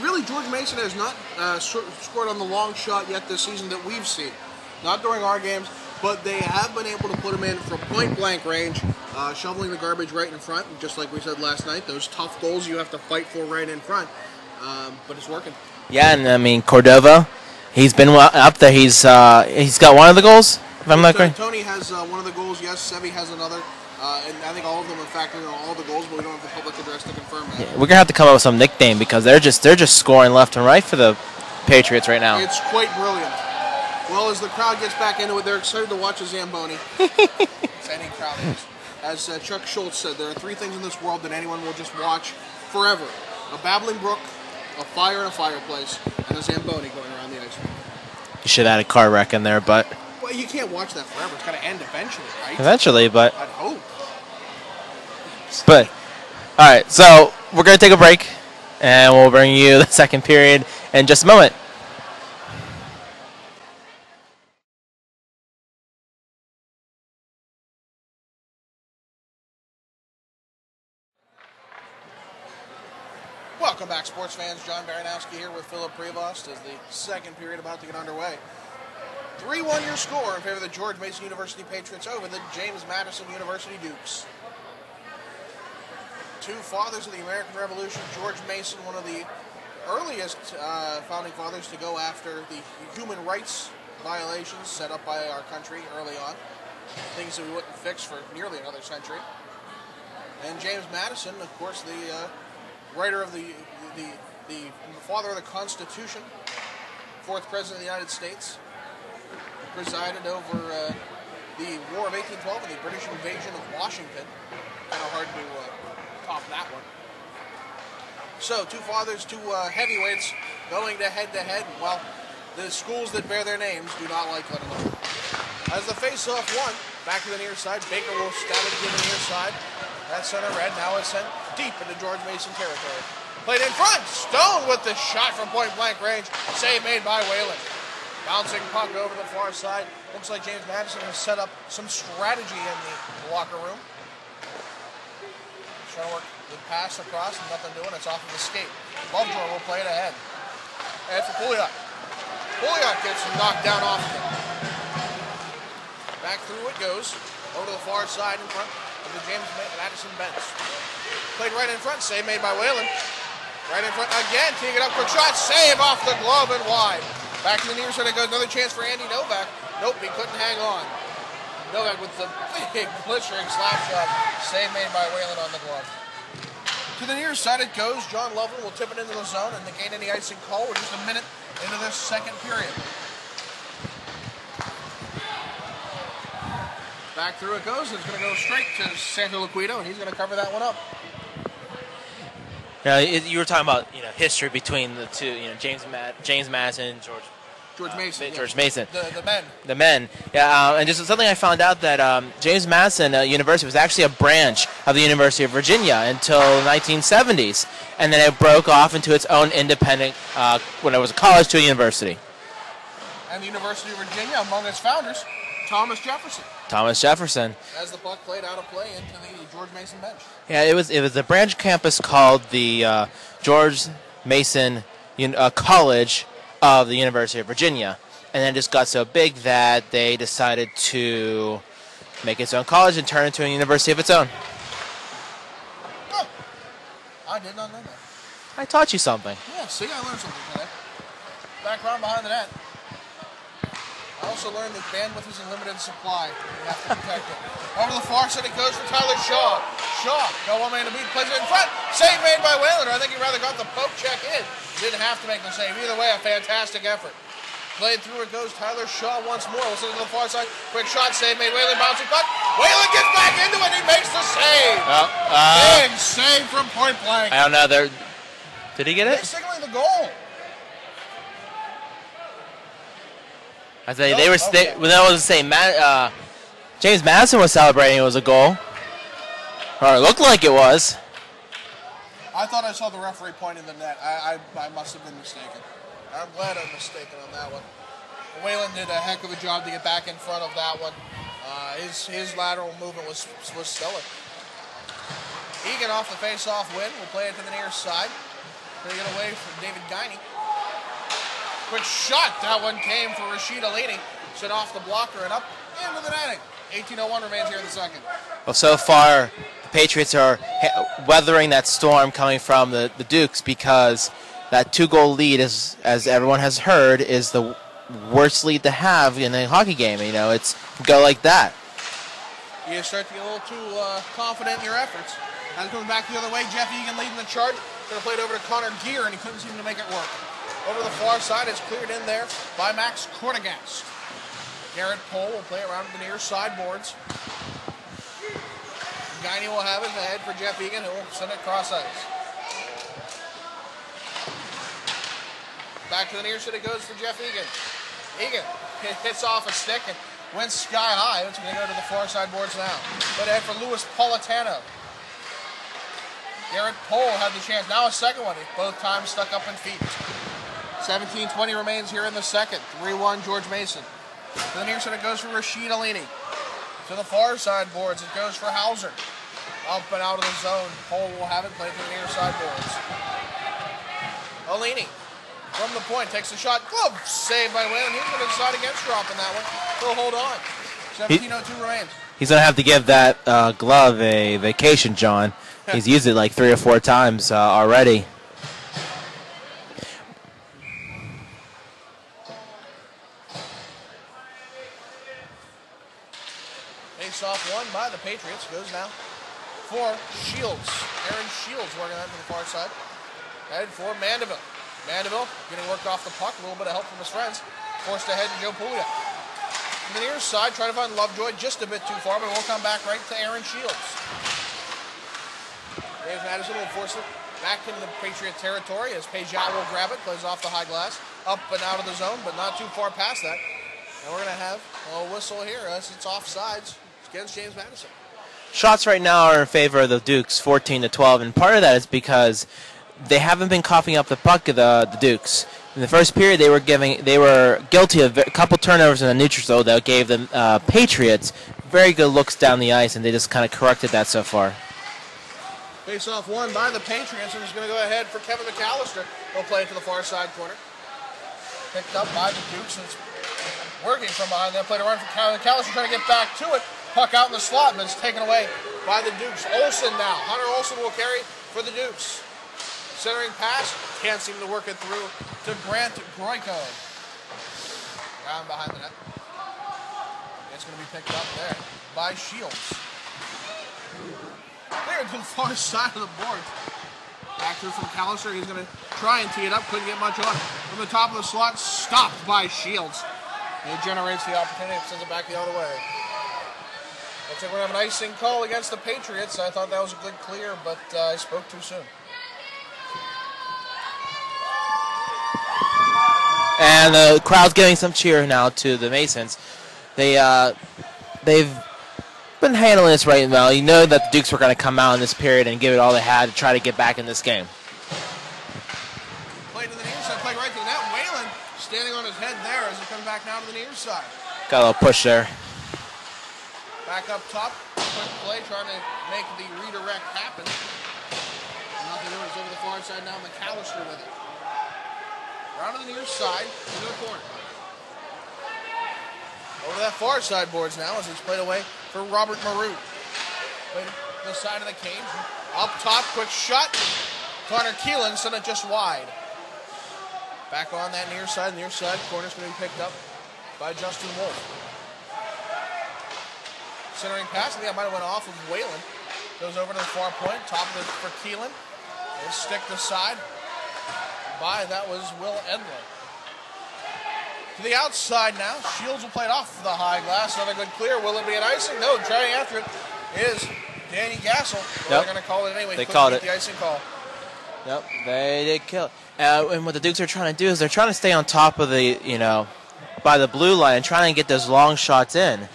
really George Mason has not scored on the long shot yet this season that we've seen. Not during our games, but they have been able to put them in from point-blank range, shoveling the garbage right in front, just like we said last night. Those tough goals you have to fight for right in front, but it's working. Yeah, and I mean, Cordova, he's been up there. He's got one of the goals, if I'm not correct. Tony has one of the goals, yes. Sevi has another. And I think all of them are factoring on all the goals, but we don't have the public address to confirm that. Yeah, we're gonna have to come up with some nickname because they're just scoring left and right for the Patriots right now. It's quite brilliant. Well, as the crowd gets back into it, they're excited to watch a Zamboni. It's any crowd is. As Chuck Schultz said, there are three things in this world that anyone will just watch forever: a babbling brook, a fire in a fireplace, and a Zamboni going around the ice rink. You should add a car wreck in there, but well, you can't watch that forever. It's got to end eventually, right? Eventually, but I'd hope. But, all right, so we're going to take a break, and we'll bring you the second period in just a moment. Welcome back, sports fans. John Baranowski here with Phillip Prevost as the second period about to get underway. 3-1 your score in favor of the George Mason University Patriots over the James Madison University Dukes. Two fathers of the American Revolution, George Mason, one of the earliest founding fathers to go after the human rights violations set up by our country early on, things that we wouldn't fix for nearly another century. And James Madison, of course, the writer of the father of the Constitution, fourth president of the United States, presided over the War of 1812 and the British invasion of Washington. Kind of hard to top that one. So, two fathers, two heavyweights going to head-to-head. Well, the schools that bear their names do not like one another. As the face-off won, back to the near side, Baker will stab it to the near side. That center red now is sent deep into George Mason territory. Played in front, Stone with the shot from point-blank range. Save made by Whalen. Bouncing puck over the far side. Looks like James Madison has set up some strategy in the locker room. Trying to work the pass across and nothing doing. It's off of the skate. Lovejoy will play it ahead. And for Pouliot. Pouliot gets knocked down off of it. Back through it goes. Over to the far side in front of the James Madison bench. Played right in front. Save made by Whalen. Right in front again. Teeing it up. Quick shot. Save off the glove and wide. Back to the near side. It goes. Another chance for Andy Novak. Nope, he couldn't hang on. Novak with the big blistering slap shot. Save made by Whalen on the glove. To the near side it goes. John Loveland will tip it into the zone and negate any icing call. We're just a minute into this second period. Back through it goes. It's going to go straight to Santo Liquido, and he's going to cover that one up. Now, you were talking about history between the two. James Madison and George Mason. George Mason. The men. The men. Yeah, and just something I found out that James Madison University was actually a branch of the University of Virginia until the 1970s, and then it broke off into its own independent when it was a college to a university. And the University of Virginia, among its founders, Thomas Jefferson. Thomas Jefferson. As the puck played out of play into the George Mason bench. Yeah, it was a branch campus called the George Mason College of the University of Virginia, and then it just got so big that they decided to make its own college and turn it into a university of its own. Oh, I did not know that. I taught you something. Yeah, see, I learned something today. Background behind the net. I also learned that bandwidth is a limited supply. You have to protect it. Over the far side it goes for Tyler Shaw. Shaw, got one man to beat, plays it in front. Save made by Whalen. I think he rather got the poke check in. Didn't have to make the save. Either way, a fantastic effort. Played through it goes Tyler Shaw once more. We'll send it to the far side. Quick shot, save made. Whalen bouncing puck. Whalen gets back into it. He makes the save. Big save from point blank. I don't know. Did he get it? They're signaling the goal. I say they were. That was the same. James Madison was celebrating. It was a goal, or it looked like it was. I thought I saw the referee point in the net. I must have been mistaken. I'm glad I'm mistaken on that one. Whalen did a heck of a job to get back in front of that one. His lateral movement was stellar. Egan off the face-off win. Will play it to the near side. Going to get away from David Guiney. Quick shot. That one came for Rashid Alini. Sent off the blocker and up into the netting. 18:01 remains here in the second. Well, so far, the Patriots are weathering that storm coming from the Dukes, because that 2-goal lead, as everyone has heard, is the worst lead to have in a hockey game. You know, it's go like that. You start to get a little too confident in your efforts. Now coming back the other way, Jeff Egan leading the charge. Going to play it over to Connor Gear, and he couldn't seem to make it work. Over the far side, it's cleared in there by Max Kornegast. Garrett Pohl will play around the near sideboards. Guiney will have it ahead for Jeff Egan, who will send it cross ice. Back to the near side it goes for Jeff Egan. Egan hits off a stick and went sky high. It's going to go to the far sideboards now. But ahead for Louis Politano. Garrett Pohl had the chance. Now a second one. Both times stuck up in feet. 17:20 remains here in the second. 3-1 George Mason. To the near side it goes for Rashid Alini. To the far side boards it goes for Hauser. Up and out of the zone. Pohl will have it played to the near side boards. Alini from the point takes the shot. Glove saved by Whalen. He's going to decide against dropping that one. He'll hold on. 17:02 remains. He's going to have to give that glove a vacation, John. He's used it like 3 or 4 times already. Face-off won by the Patriots. Goes now for Shields. Aaron Shields working out to the far side. Headed for Mandeville. Mandeville getting worked off the puck. A little bit of help from his friends. Forced ahead to Joe Puglia. From the near side, trying to find Lovejoy just a bit too far, but we'll come back right to Aaron Shields. James Madison will force it back into the Patriot territory as Pejao will grab it. Plays off the high glass. Up and out of the zone, but not too far past that. And we're going to have a whistle here as it's offsides against James Madison. Shots right now are in favor of the Dukes, 14-12, and part of that is because they haven't been coughing up the puck of the Dukes. In the first period, they were guilty of a couple turnovers in the neutral zone that gave the Patriots very good looks down the ice, and they just kind of corrected that so far. Face-off won by the Patriots, and is going to go ahead for Kevin McAllister. He'll play it to the far side corner. Picked up by the Dukes, and it's working from behind. They'll play to run for McAllister, trying to get back to it. Puck out in the slot, but it's taken away by the Dukes. Olsen now. Hunter Olsen will carry for the Dukes. Centering pass, can't seem to work it through to Grant Groyko. Down behind the net. It's going to be picked up there by Shields. Cleared to the far side of the boards. Back through from McAllister. He's going to try and tee it up. Couldn't get much on it. From the top of the slot, stopped by Shields. It generates the opportunity and sends it back the other way. Looks like we're going to have an icing call against the Patriots. I thought that was a good clear, but I spoke too soon. And the crowd's giving some cheer now to the Masons. They've been handling this right well. You know that the Dukes were going to come out in this period and give it all they had to try to get back in this game. Played to the near side, played right to the net. Whalen standing on his head there as he comes back now to the near side. Got a little push there. Back up top, quick play, trying to make the redirect happen. Nothing doing, it's over the far side now. McAllister with it. Around to the near side, into the corner. Over that far side boards now as it's played away for Robert Maroon. Played to the side of the cage. Up top, quick shot. Connor Keelan sent it just wide. Back on that near side corner's going to be picked up by Justin Wolf. Centering pass, I think that might have went off of Whalen. Goes over to the far point, top of it for Keelan. He'll stick the side. That was Will Edley. To the outside now. Shields will play it off the high glass. Another good clear. Will it be an icing? No. Trying after it is Danny Gassel. Well, they're going to call it anyway. They called it. The icing call. Yep, they did kill it. And what the Dukes are trying to do is they're trying to stay on top of the, by the blue line and trying to get those long shots in.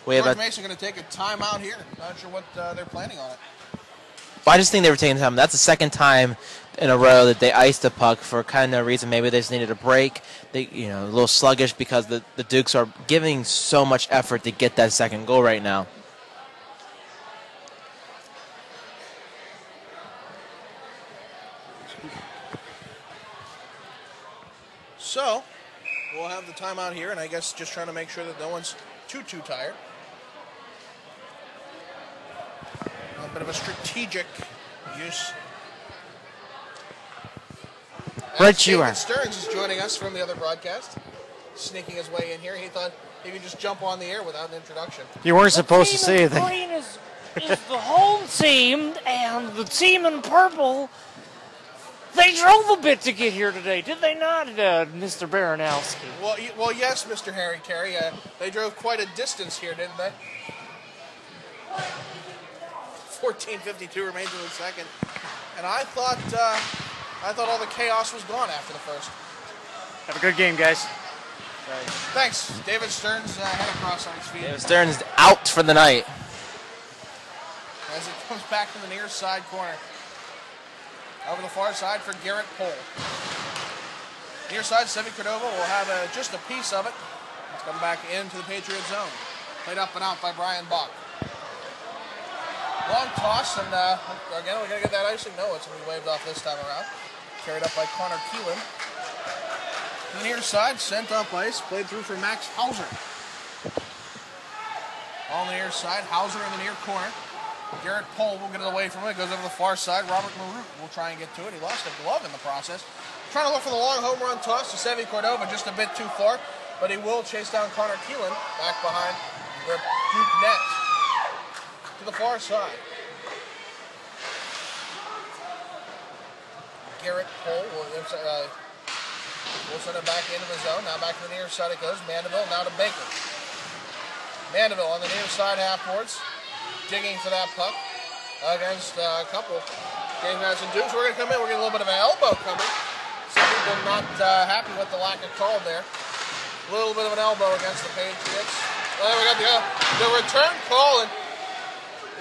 George Mason going to take a timeout here. Not sure what they're planning on it. I just think they were taking time. That's the second time in a row that they iced the puck for kind of no reason. Maybe they just needed a break. They, a little sluggish because the Dukes are giving so much effort to get that second goal right now. So, we'll have the timeout here, and I guess just trying to make sure that no one's too tired. A bit of a strategic use. Right, you are. David Stearns is joining us from the other broadcast, sneaking his way in here. He thought he could just jump on the air without an introduction. You weren't supposed to say anything. Green is the home team, and the team in purple, they drove a bit to get here today, did they not, Mr. Baranowski? Well, yes, Mr. Harry Carey. They drove quite a distance here, didn't they? 14:52 remains in the second, and I thought all the chaos was gone after the first. Have a good game, guys. Thanks, David Stearns. Head across on his feet. David Stearns out for the night. As it comes back to the near side corner. Over the far side for Garrett Pohl. Near side, Sevi Cordova will have just a piece of it. It's come back into the Patriot zone. Played up and out by Brian Bach. Long toss, and again, we're going to get that icing. No, it's going to be waved off this time around. Carried up by Connor Keelan. To the near side, sent up ice. Played through for Max Hauser. On the near side, Hauser in the near corner. Garrett Pohl will get it away from him. It goes over the far side. Robert Maroot will try and get to it. He lost a glove in the process. Trying to look for the long home run toss to Sevi Cordova, just a bit too far. But he will chase down Connor Keelan back behind the Duke net. To the far side. Garrett Pohl will send it back into the zone. Now back to the near side it goes. Mandeville now to Baker. Mandeville on the near side half boards. Digging for that puck against a couple. James Madison Dukes. We're going to come in. We're getting a little bit of an elbow coming. Some people not happy with the lack of call there. A little bit of an elbow against the Patriots. Well, we got the return call, and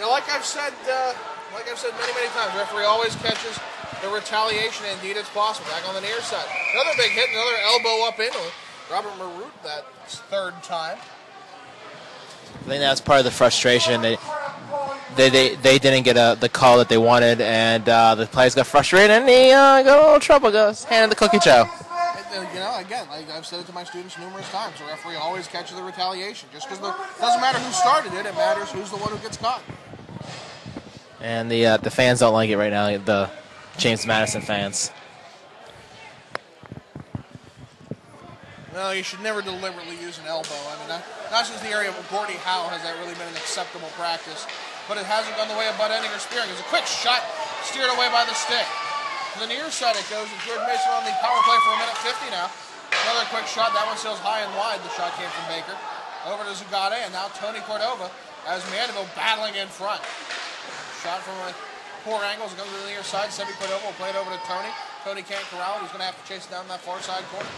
like I've said many times, the referee always catches the retaliation. Indeed, it's possible. Back on the near side, another big hit, another elbow up into Robert Maroot that third time. I think that's part of the frustration. They didn't get the call that they wanted, and the players got frustrated, and he got a little trouble. Goes handed the cookie jar. Again, I've said it to my students numerous times. The referee always catches the retaliation. Just because it doesn't matter who started it, it matters who's the one who gets caught. And the fans don't like it right now. The James Madison fans. No, you should never deliberately use an elbow. I mean, not since the area of Gordie Howe has that really been an acceptable practice. But it hasn't gone the way of Bud Enning or Spearing. It's a quick shot, steered away by the stick. To the near side it goes, and George Mason on the power play for a minute 50 now. Another quick shot. That one sails high and wide. The shot came from Baker. Over to Zagate, and now Tony Cordova as Mandeville battling in front. Shot from a poor angle. It goes to the near side. Sevi Cordova will play it over to Tony. Tony can't corral it. He's going to have to chase it down that far side corner.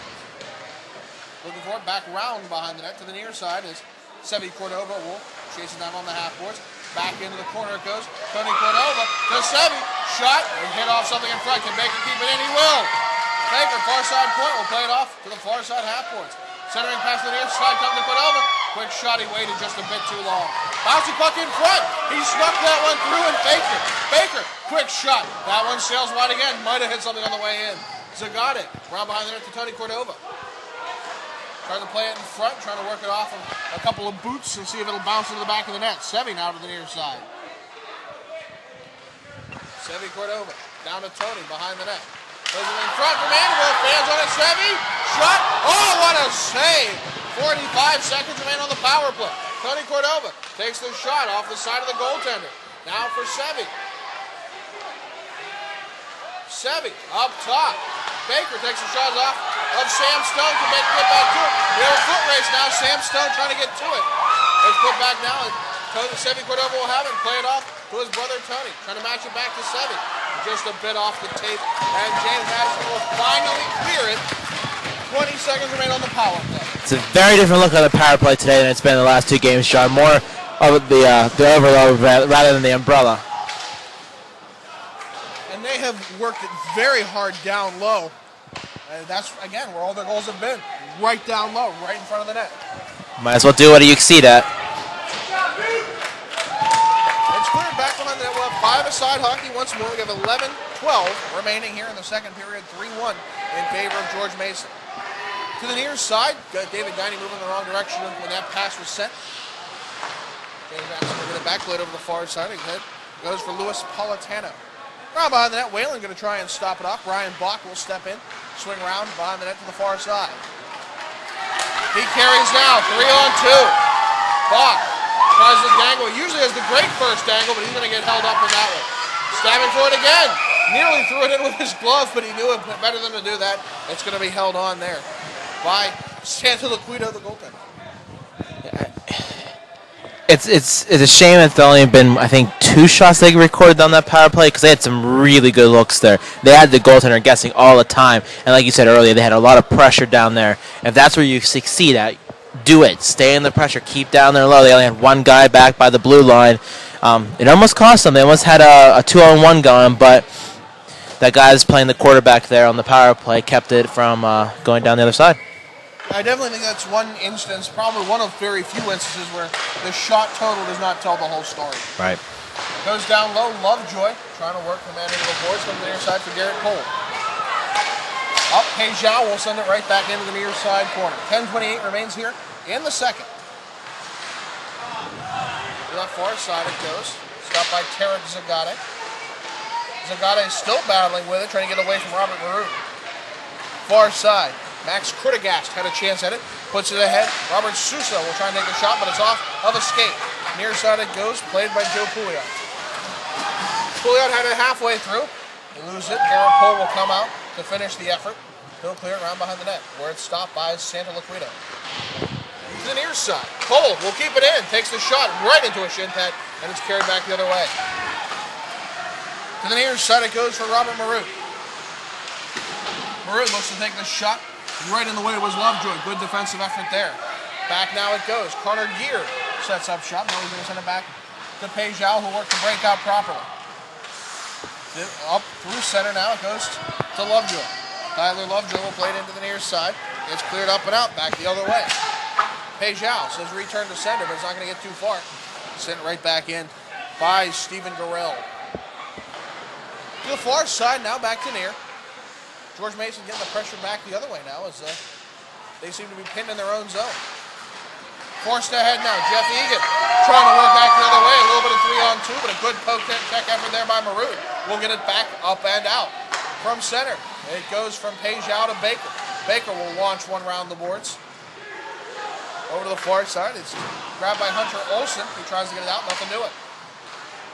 Looking for it, back round behind the net to the near side as Sevi Cordova will chase it down on the half boards. Back into the corner it goes. Tony Cordova to Sevi. Shot and hit off something in front. Can Baker keep it in? He will. Baker, far side point, will play it off to the far side half boards. Centering pass to the near side, coming to Cordova. Quick shot, he waited just a bit too long. Bouncy puck in front. He snuck that one through and Baker. Baker, quick shot. That one sails wide again. Might have hit something on the way in. Zagate, round behind the net to Tony Cordova. Trying to play it in front, trying to work it off of a couple of boots and see if it'll bounce into the back of the net. Sevi now to the near side. Sevi Cordova, down to Tony, behind the net. Plays it in front for Mandeville, fans on it, Sevi. Shot, oh, what a save. 45 seconds remain on the power play. Tony Cordova takes the shot off the side of the goaltender. Now for Sevi. Sevi, up top. Baker takes the shot off of Sam Stone to make it back to it. We have a foot race now. Sam Stone trying to get to it. It's put back now. Sevi Cordova will have it and play it off to his brother Tony. Trying to match it back to Sevi. Just a bit off the tape. And James Madison will finally clear it. 20 seconds remain on the power play. It's a very different look on the power play today than it's been in the last two games, John. More of the overload rather than the umbrella. they have worked it very hard down low. And that's, again, where all their goals have been. Right down low, right in front of the net. Might as well do what you exceed at. It's cleared back behind the net. We'll have 5-a-side hockey once more. We have 11-12 remaining here in the second period. 3-1 in favor of George Mason. To the near side, David Guiney moving in the wrong direction when that pass was sent. James Madison will get it back, played over the far side. It goes for Louis Politano. Around behind the net, Whalen going to try and stop it off. Brian Bach will step in, swing around behind the net to the far side. He carries now, 3-on-2. Bach tries to dangle. He usually has the great first dangle, but he's going to get held up in that one. Stabbing for it again. Nearly threw it in with his glove, but he knew it better than to do that. It's going to be held on there by Santa Liquido, the goaltender. It's a shame it's only been, I think, 2 shots they recorded on that power play because they had some really good looks there. They had the goaltender guessing all the time, and like you said earlier, they had a lot of pressure down there. If that's where you succeed at, do it. Stay in the pressure. Keep down there low. They only had 1 guy back by the blue line. It almost cost them. They almost had a 2-on-1 going, but that guy that's playing the quarterback there on the power play kept it from going down the other side. I definitely think that's one instance, probably one of very few instances where the shot total does not tell the whole story. Right. Goes down low, Lovejoy trying to work the man into the boards, comes to the near side for Garrett Cole. Up, Hey Zhao will send it right back into the near side corner. 10:28 remains here in the second. To the far side it goes. Stopped by Tarek Zagate. Zagate is still battling with it, trying to get away from Robert Maroon. Far side. Max Krutagast had a chance at it, puts it ahead. Robert Sousa will try and take a shot, but it's off of escape. Near side it goes, played by Joe Pouliot. Pouliot had it halfway through. He loses it. Garrett Cole will come out to finish the effort. He'll clear it around behind the net, where it's stopped by Santa Liquido. To the near side. Cole will keep it in, takes the shot right into a shin pad, and it's carried back the other way. To the near side it goes for Robert Maroon. Maroon looks to take the shot. Right in the way was Lovejoy. Good defensive effort there. Back now it goes. Carter Gear sets up shot. Now he's going to send it back to Pejao, who worked the breakout properly. Up through center now it goes to Lovejoy. Tyler Lovejoy will play it into the near side. It's cleared up and out. Back the other way. Pejao says return to center, but it's not going to get too far. Sent right back in by Stephen Gorell. To the far side now, back to near. George Mason getting the pressure back the other way now as they seem to be pinned in their own zone. Forced ahead now, Jeff Egan trying to work back the other way. A little bit of 3-on-2, but a good poke check effort there by Maroon. We'll get it back up and out from center. It goes from Pejao to Baker. Baker will launch one round the boards. Over to the far side, it's grabbed by Hunter Olsen. He tries to get it out, nothing to it.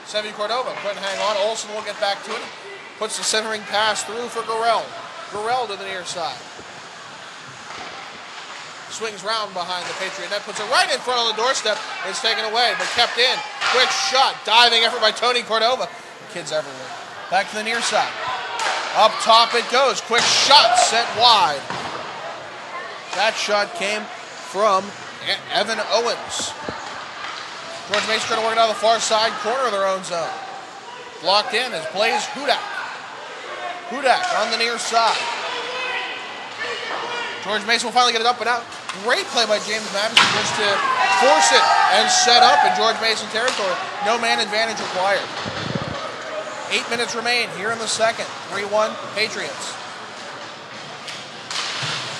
Sevi Cordova couldn't hang on. Olsen will get back to it. Puts the centering pass through for Gorell. Gorell to the near side. Swings round behind the Patriot net, puts it right in front of the doorstep. It's taken away, but kept in. Quick shot, diving effort by Tony Cordova. Kids everywhere. Back to the near side. Up top it goes. Quick shot, sent wide. That shot came from Evan Owens. George Mason trying to work it out of the far side corner of their own zone. Blocked in is Blaze Hudak. Hudak on the near side. George Mason will finally get it up and out. Great play by James Madison just to force it and set up in George Mason territory. No man advantage required. 8 minutes remain here in the second. 3-1 Patriots.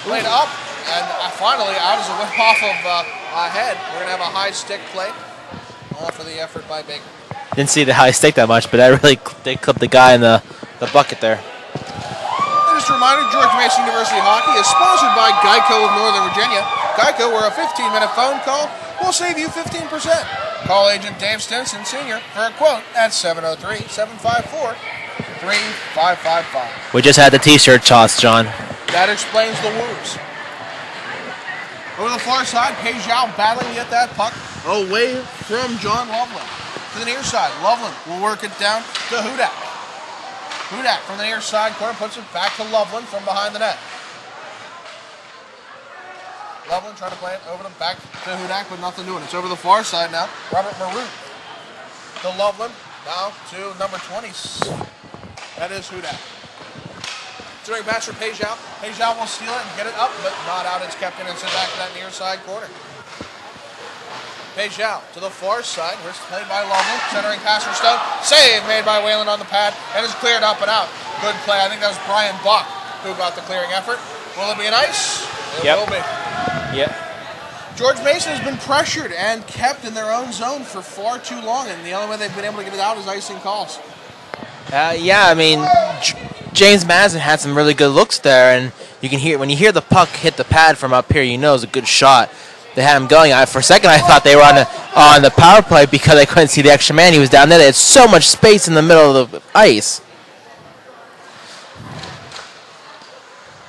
Played up and finally out as it went off of ahead. We're going to have a high stick play for the effort by Baker. Didn't see the high stick that much, but they clipped the guy in the bucket there. Just a reminder, George Mason University Hockey is sponsored by Geico of Northern Virginia. Geico, where a 15-minute phone call will save you 15%. Call agent Dave Stinson Sr. for a quote at 703-754-3555. We just had the t-shirt shots, John. That explains the woos. Over the far side, Pejao battling to get that puck away from John Loveland. To the near side, Loveland will work it down to Hudak. Hudak from the near side corner puts it back to Loveland from behind the net. Loveland trying to play it over to back to Hudak, but nothing doing. It's over the far side now. Robert Maroon to Loveland. Now to number 20. That is who that. During pass for Pejao. Pejao will steal it and get it up, but not out. It's kept in and sent back to that near side corner. Pejao to the far side. Wrist played by Loveland. Centering pass for Stone. Save made by Whalen on the pad. And is cleared up and out. Good play. I think that was Brian Buck who got the clearing effort. Will it be an ice? It will be. Yep. George Mason has been pressured and kept in their own zone for far too long, and the only way they've been able to get it out is icing calls. Yeah, I mean, James Madison had some really good looks there, and you can hear when you hear the puck hit the pad from up here, you know it's a good shot. They had him going. For a second, I thought they were on the power play because I couldn't see the extra man. He was down there. They had so much space in the middle of the ice.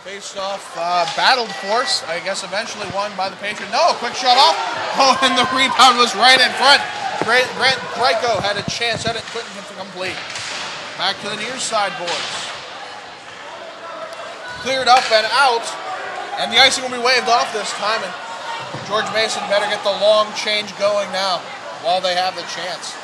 Faced off, battled force, I guess eventually won by the Patriots. No, quick shot off. Oh, and the rebound was right in front. Grant Greco had a chance at it, couldn't complete. Back to the near side boards. Cleared up and out, and the icing will be waved off this time, and George Mason better get the long change going now while they have the chance.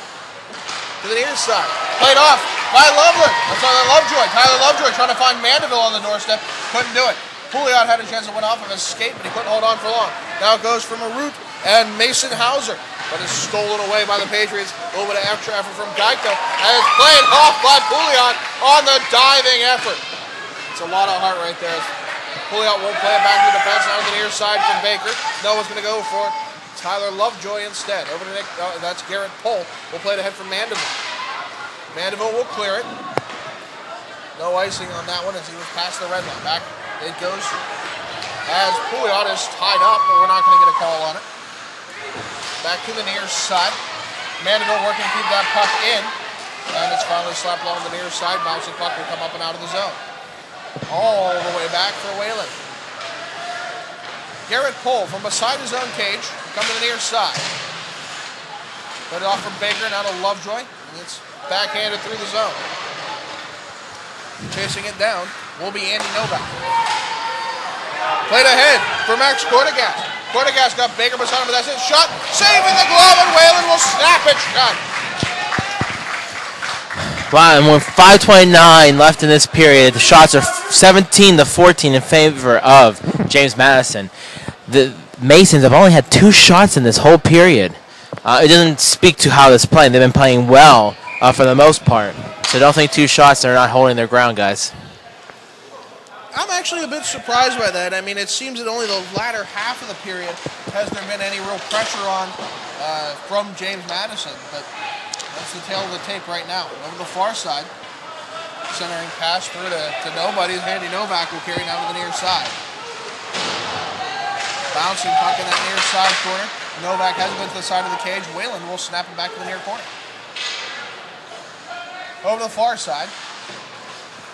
To the near side. Played off by Loveland. Tyler Lovejoy trying to find Mandeville on the doorstep. Couldn't do it. Pouliot had a chance to win off of his skate, but he couldn't hold on for long. Now it goes from Marut and Mason Hauser, but is stolen away by the Patriots. A little bit of extra effort from Geico. And it's played off by Pouliot on the diving effort. It's a lot of heart right there. Pouliot won't play it back to the defense. Now to the near side from Baker. Noah's going to go for Tyler Lovejoy instead. Over to Nick, that's Garrett Pohl. We'll play it ahead from Mandeville. Mandeville will clear it. No icing on that one as he was past the red line. Back it goes as Pouliot is tied up, but we're not going to get a call on it. Back to the near side. Mandeville working to keep that puck in. And it's finally slapped along the near side. Bouncing puck will come up and out of the zone. All the way back for Whalen. Garrett Pohl from beside his own cage. Come to the near side. Put it off from Baker, now to Lovejoy. And it's backhanded through the zone. Chasing it down will be Andy Novak. Played ahead for Max Cordegas. Cordegas got Baker beside him, but that's it. Shot, saving the glove, and Whalen will snap it shut. Wow, and with 5:29 left in this period, the shots are 17-14 in favor of James Madison. The Masons have only had 2 shots in this whole period. It doesn't speak to how this playing. They've been playing well for the most part. So don't think 2 shots, they're not holding their ground, guys. I'm actually a bit surprised by that. I mean, it seems that only the latter half of the period has there been any real pressure on from James Madison. But that's the tail of the tape right now. Over the far side, centering pass through to nobody. Andy Novak will carry down to the near side. Bouncing puck in that near side corner. Novak has it to the side of the cage. Whalen will snap it back to the near corner. Over the far side.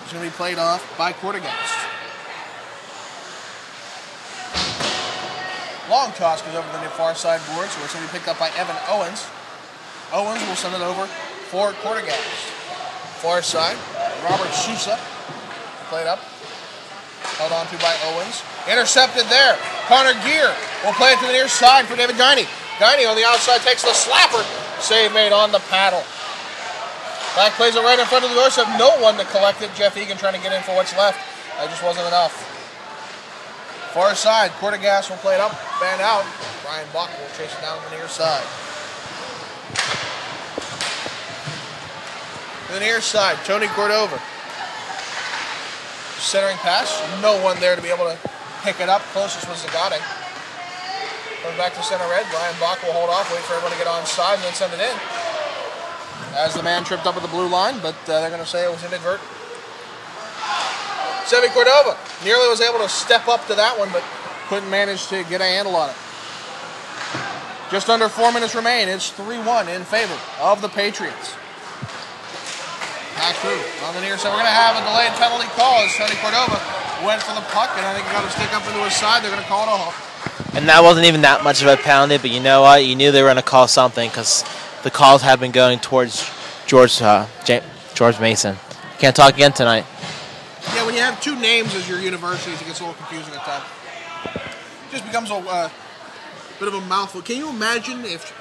It's going to be played off by Cortegast. Long toss goes over the far side boards, where it's going to be picked up by Evan Owens. Owens will send it over for Cortegast. Far side, Robert Sousa. Played up. Held on to by Owens. Intercepted there. Connor Gear will play it to the near side for David Guiney. Guiney on the outside takes the slapper. Save made on the paddle. Back plays it right in front of the doorstep. No one to collect it. Jeff Egan trying to get in for what's left. That just wasn't enough. Far side, Cortegast will play it up and out. Brian Buck will chase it down to the near side. To the near side, Tony Cordova. Centering pass, no one there to be able to pick it up. Closest was Zagate. Comes back to center red. Brian Buck will hold off, wait for everyone to get on side, and then send it in. As the man tripped up at the blue line, but they're going to say it was inadvertent. Sevi Cordova nearly was able to step up to that one, but couldn't manage to get a handle on it. Just under 4 minutes remain. It's 3-1 in favor of the Patriots. Back through on the near side. We're going to have a delayed penalty call as Sevi Cordova went for the puck, and I think he got a stick up into his side. They're going to call it off. And that wasn't even that much of a penalty, but you know what? You knew they were going to call something because the calls have been going towards George Mason. Can't talk again tonight. Yeah, when you have 2 names as your universities, it gets a little confusing at times. It just becomes a bit of a mouthful. Can you imagine if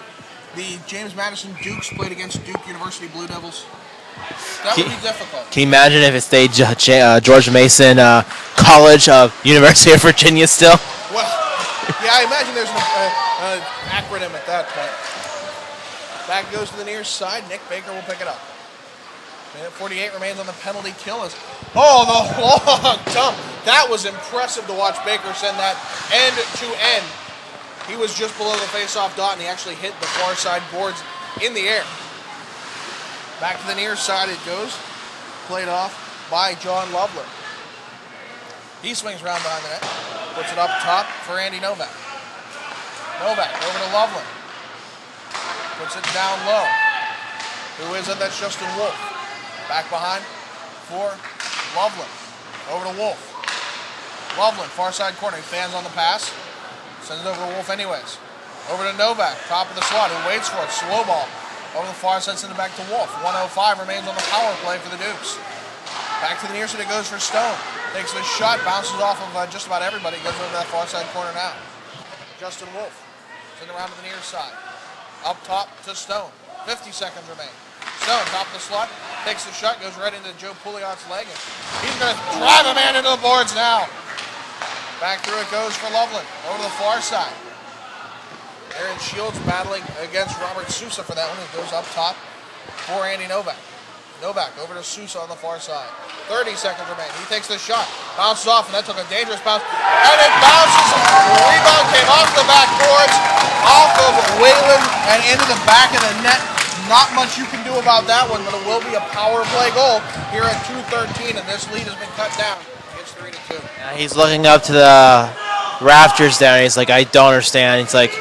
the James Madison Dukes played against Duke University Blue Devils? That would be difficult. Can you imagine if it stayed George Mason College of University of Virginia still? Well, yeah, I imagine there's an acronym at that point. Back goes to the near side. Nick Baker will pick it up. Minute 48 remains on the penalty kill. The long dump. That was impressive to watch Baker send that end to end. He was just below the face-off dot, and he actually hit the far side boards in the air. Back to the near side it goes. Played off by John Lovler. He swings around behind the net. Puts it up top for Andy Novak. Novak over to Lovler. Puts it down low. Who is it? That's Justin Wolf. Back behind for Loveland. Over to Wolf. Loveland, far side corner. He fans on the pass. Sends it over to Wolf anyways. Over to Novak, top of the slot, who waits for it. Slow ball. Over the far side, sends it back to Wolf. 1:05 remains on the power play for the Dukes. Back to the near side it goes for Stone. Takes the shot, bounces off of just about everybody. Goes over to that far side corner now. Justin Wolf. Send it around to the near side. Up top to Stone. 50 seconds remain. Stone, top of the slot, takes the shot, goes right into Joe Pouliot's leg. And he's going to drive a man into the boards now. Back through it goes for Loveland. Over to the far side. Aaron Shields battling against Robert Sousa for that one. It goes up top for Andy Novak. Novak over to Sousa on the far side. 30 seconds remain. He takes the shot. Bounces off, and that took a dangerous bounce. And it bounces. The rebound came off the backboards, off of Whalen, and into the back of the net. Not much you can do about that one, but it will be a power play goal here at 2:13, and this lead has been cut down. It's 3-2. Yeah, he's looking up to the rafters there, and he's like, I don't understand. He's like,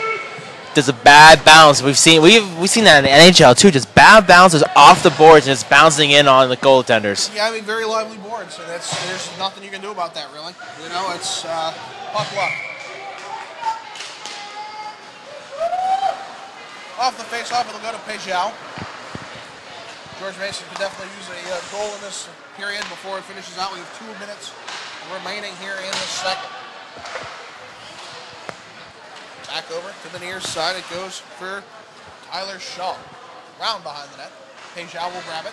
there's a bad bounce. We've seen that in the NHL too. Just bad bounces off the boards and it's bouncing in on the goaltenders. Yeah, I mean, very lively boards, and there's nothing you can do about that, really. You know, it's puck luck. Off the face-off, it'll go to Pejao. George Mason could definitely use a goal in this period before it finishes out. We have 2 minutes remaining here in the second. Back over to the near side. It goes for Tyler Shaw. Round behind the net. Pejao will grab it.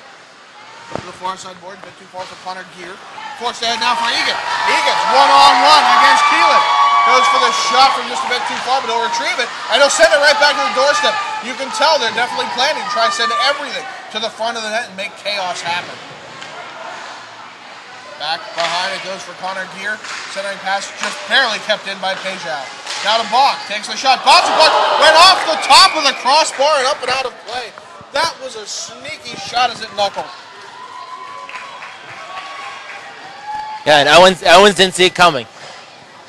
To the far side board. A bit too far for Connor Gear. Forced ahead now for Egan. Egan's one-on-one against Keelan. Goes for the shot from just a bit too far, but he'll retrieve it. And he'll send it right back to the doorstep. You can tell they're definitely planning to try to send everything to the front of the net and make chaos happen. Back behind it goes for Connor Gear. Centering pass just barely kept in by Pejao. Now to Bach, takes the shot, bounces, Bach went off the top of the crossbar and up and out of play. That was a sneaky shot as it knuckled. Yeah, and Owens didn't see it coming.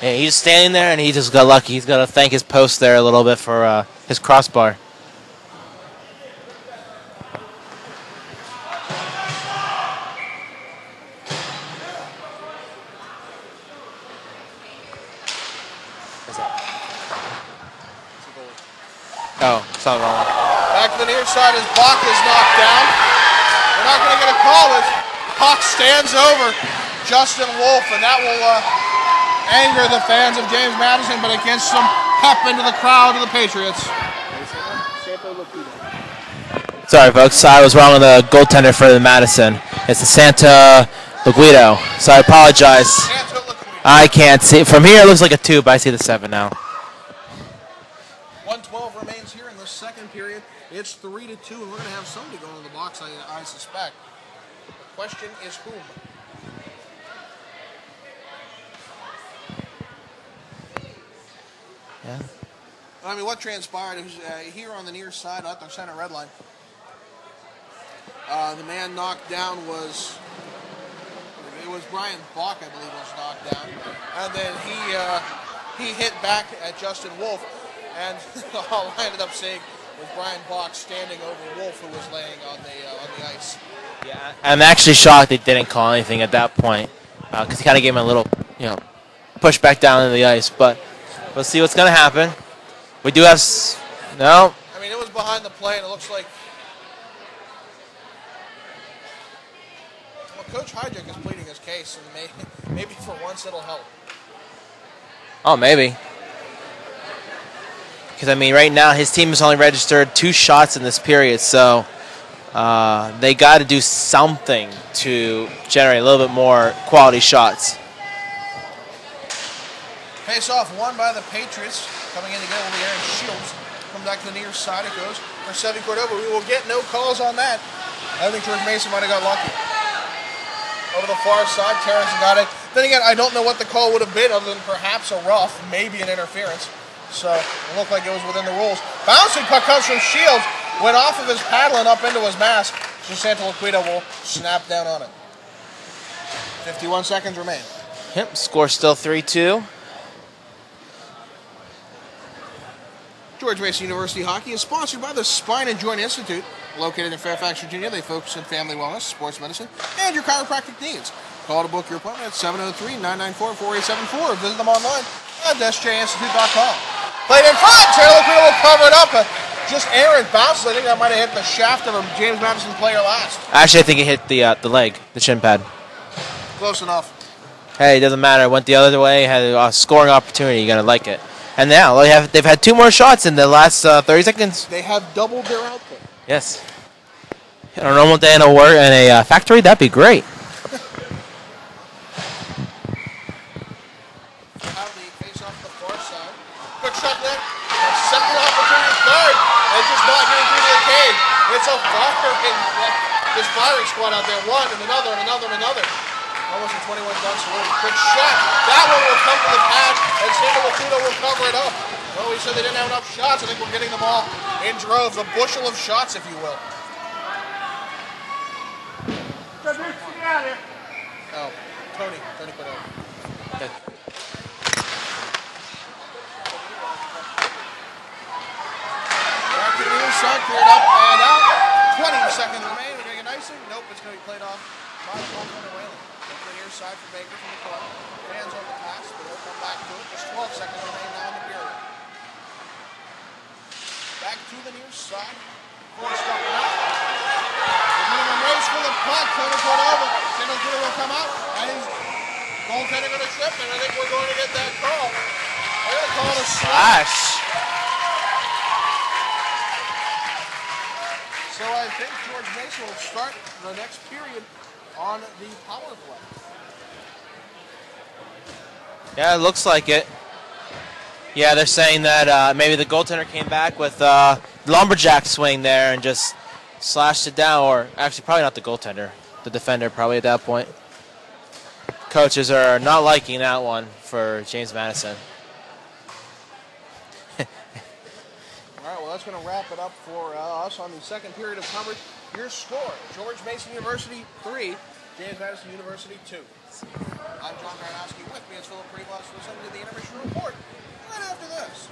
Yeah, he's standing there and he just got lucky. He's got to thank his post there a little bit for his crossbar. Oh, it's not wrong. Back to the near side as Bach is knocked down. We're not going to get a call as Bach stands over Justin Wolf, and that will anger the fans of James Madison, but it gets some pep into the crowd of the Patriots. Sorry, folks. I was wrong on the goaltender for the Madison. It's the Santa Laguido, so I apologize. I can't see. From here, it looks like a 2, but I see the 7 now. 1:12 remains here in the second period. It's 3-2, and we're going to have somebody going in the box, I suspect. The question is whom? Yeah. I mean, what transpired is here on the near side at the center red line, the man knocked down was Brian Bach, I believe, was knocked down, and then he hit back at Justin Wolf, and all I ended up seeing was Brian Bach standing over Wolf, who was laying on the ice. Yeah, I'm actually shocked they didn't call anything at that point, because he kind of gave him a little, push back down into the ice, but. We'll see what's going to happen. We do have... No. I mean, it was behind the play, and it looks like... Well, Coach Hydrick is pleading his case, and maybe for once it'll help. Oh, maybe. Because, I mean, right now his team has only registered 2 shots in this period, so They got to do something to generate a little bit more quality shots. Face off won by the Patriots. Coming in to get over the air, Shields. Come back to the near side. It goes for Sevi Cordova. We will get no calls on that. I think George Mason might have got lucky. Over the far side, Terrence got it. Then again, I don't know what the call would have been other than perhaps a rough, maybe an interference. So it looked like it was within the rules. Bouncing puck comes from Shields. Went off of his paddle and up into his mask. So Santa Laquita will snap down on it. 51 seconds remain. Yep, score still 3-2. George Mason University Hockey is sponsored by the Spine and Joint Institute. Located in Fairfax, Virginia, they focus on family wellness, sports medicine, and your chiropractic needs. Call to book your appointment at 703-994-4874 or visit them online at sjinstitute.com. Played in front, Taylor Laquita will cover it up. Just errant bounces. I think that might have hit the shaft of a James Madison player last. Actually, I think it hit the leg, the shin pad. Close enough. Hey, it doesn't matter. It went the other way, had a scoring opportunity. You're going to like it. And now they've had 2 more shots in the last 30 seconds. They have doubled their output. Yes. On a normal day in a factory, that'd be great. Have the face off the far side. Quick shot there. Second opportunity, third. It's just not getting through to the cage. It's a firing squad out there. One and another and another and another. Almost a 21 gun salute. Quick shot. That one will come to the pad, and Santa Laquita will cover it up. Well, we said they didn't have enough shots. I think we're getting them all in droves. A bushel of shots, if you will. Get out of here. Oh, Tony put out. Okay. Back to the near side, cleared up and out. 20 seconds remain. We're going to get icing. Nope, it's going to be played off by Coleman and Whalen. Back to the near side for Baker from the corner. Fans on the pass, but they'll come back to it. Just 12 seconds remain now in the period. Back to the near side. Forced up and out. The minimum race for the puck. Tony Cordova. Santa Laquita will come out. And he's goaltender going to trip, and I think we're going to get that call. They're going to call it a slash. So I think George Mason will start the next period on the power play. Yeah, it looks like it. Yeah, they're saying that maybe the goaltender came back with lumberjack swing there and just slashed it down, or actually probably not the goaltender, the defender probably at that point. Coaches are not liking that one for James Madison. All right, well, that's going to wrap it up for us on the second period of coverage. Your score, George Mason University 3, James Madison University 2. I'm John Baranowski. With me is Phillip. Listening to the intermission report right after this.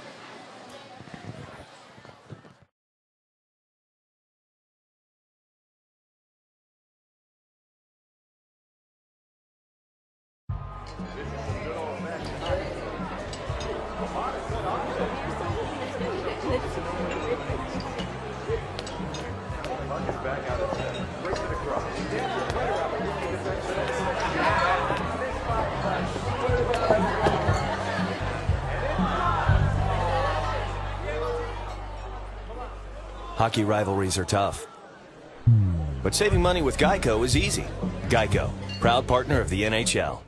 Hockey rivalries are tough, but saving money with Geico is easy. Geico, proud partner of the NHL.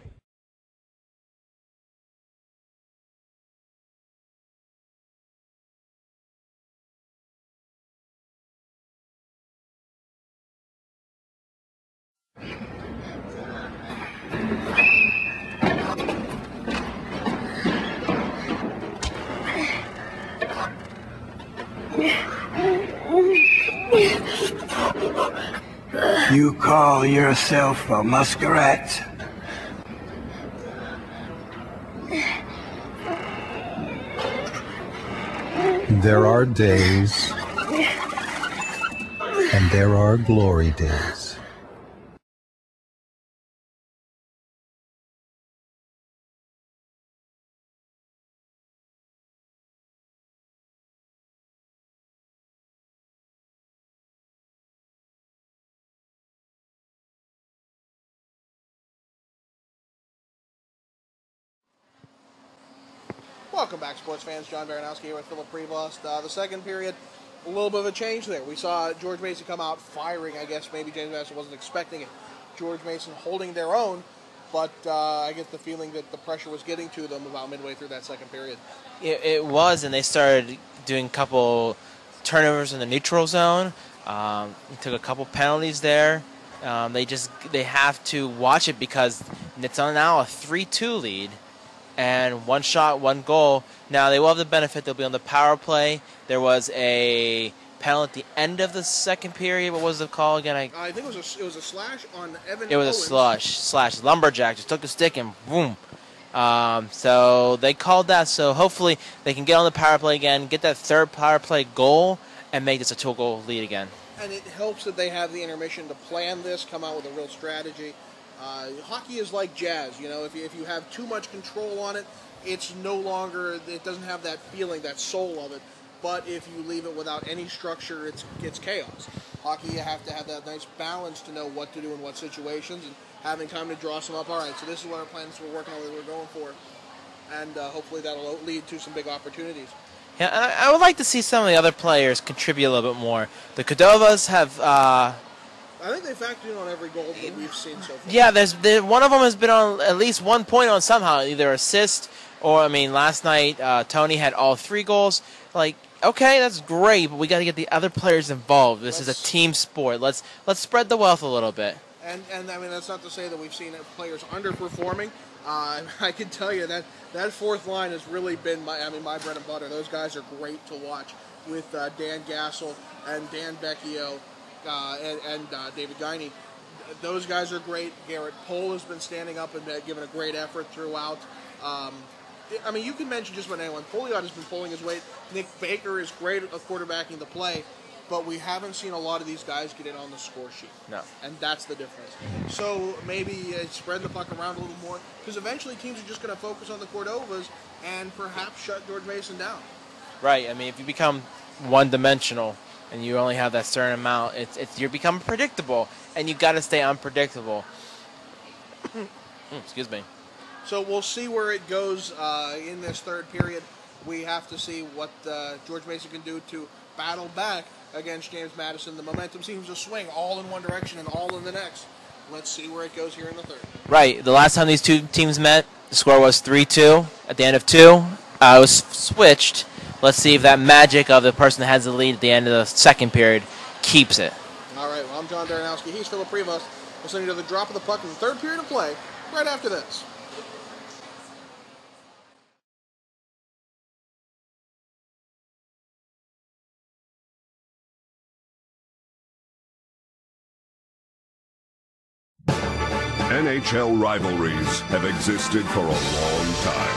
You call yourself a muskrat? There are days, and there are glory days. Welcome back, sports fans. John Baranowski here with Phillip Prevost. The second period a little bit of a change there. We saw George Mason come out firing. I guess maybe James Madison wasn't expecting it. George Mason holding their own, but I get the feeling that the pressure was getting to them about midway through that second period. It was, and they started doing a couple turnovers in the neutral zone. He took a couple penalties there. They have to watch it because it's now a 3-2 lead, and one shot, one goal. Now they will have the benefit; they'll be on the power play. There was a penalty at the end of the second period. What was the call again? I think it was a slash on Evan. It was Owens. a slash. Lumberjack just took the stick and boom. So they called that. So hopefully they can get on the power play again, get that third power play goal, and make this a 2-goal lead again. And it helps that they have the intermission to plan this, come out with a real strategy. Hockey is like jazz, you know. If you have too much control on it, it's no longer. It doesn't have that feeling, that soul of it. But if you leave it without any structure, it's chaos. Hockey, you have to have that nice balance to know what to do in what situations and having time to draw some up. All right, so this is what our plans we're working on, that we're going for, and hopefully that'll lead to some big opportunities. Yeah, and I would like to see some of the other players contribute a little bit more. The Cordovas have. I think they factored in on every goal that we've seen so far. Yeah, one of them has been on at least 1 point on somehow, either assist or, I mean, last night Tony had all 3 goals. Like, okay, that's great, but we got to get the other players involved. This is a team sport. Let's spread the wealth a little bit. And I mean, that's not to say that we've seen players underperforming. I can tell you that fourth line has really been my bread and butter. Those guys are great to watch with Dan Gassel and Dan Becchio and David Guiney. Those guys are great. Garrett Pohl has been standing up and giving a great effort throughout. I mean, you can mention just about anyone. Pouliot has been pulling his weight. Nick Baker is great at quarterbacking the play. But we haven't seen a lot of these guys get in on the score sheet. No. And that's the difference. So maybe spread the puck around a little more, because eventually teams are just going to focus on the Cordovas and perhaps shut George Mason down. Right. I mean, if you become one-dimensional and you only have that certain amount, you become predictable, and you got to stay unpredictable. Excuse me. So we'll see where it goes in this third period. We have to see what George Mason can do to battle back against James Madison. The momentum seems to swing all in one direction and all in the next. Let's see where it goes here in the third. Right. The last time these two teams met, the score was 3-2 at the end of 2. It was switched. Let's see if that magic of the person that has the lead at the end of the second period keeps it. All right. Well, I'm John Baranowski. He's Phillip Prevost. Listening to the drop of the puck in the third period of play right after this. NHL rivalries have existed for a long time.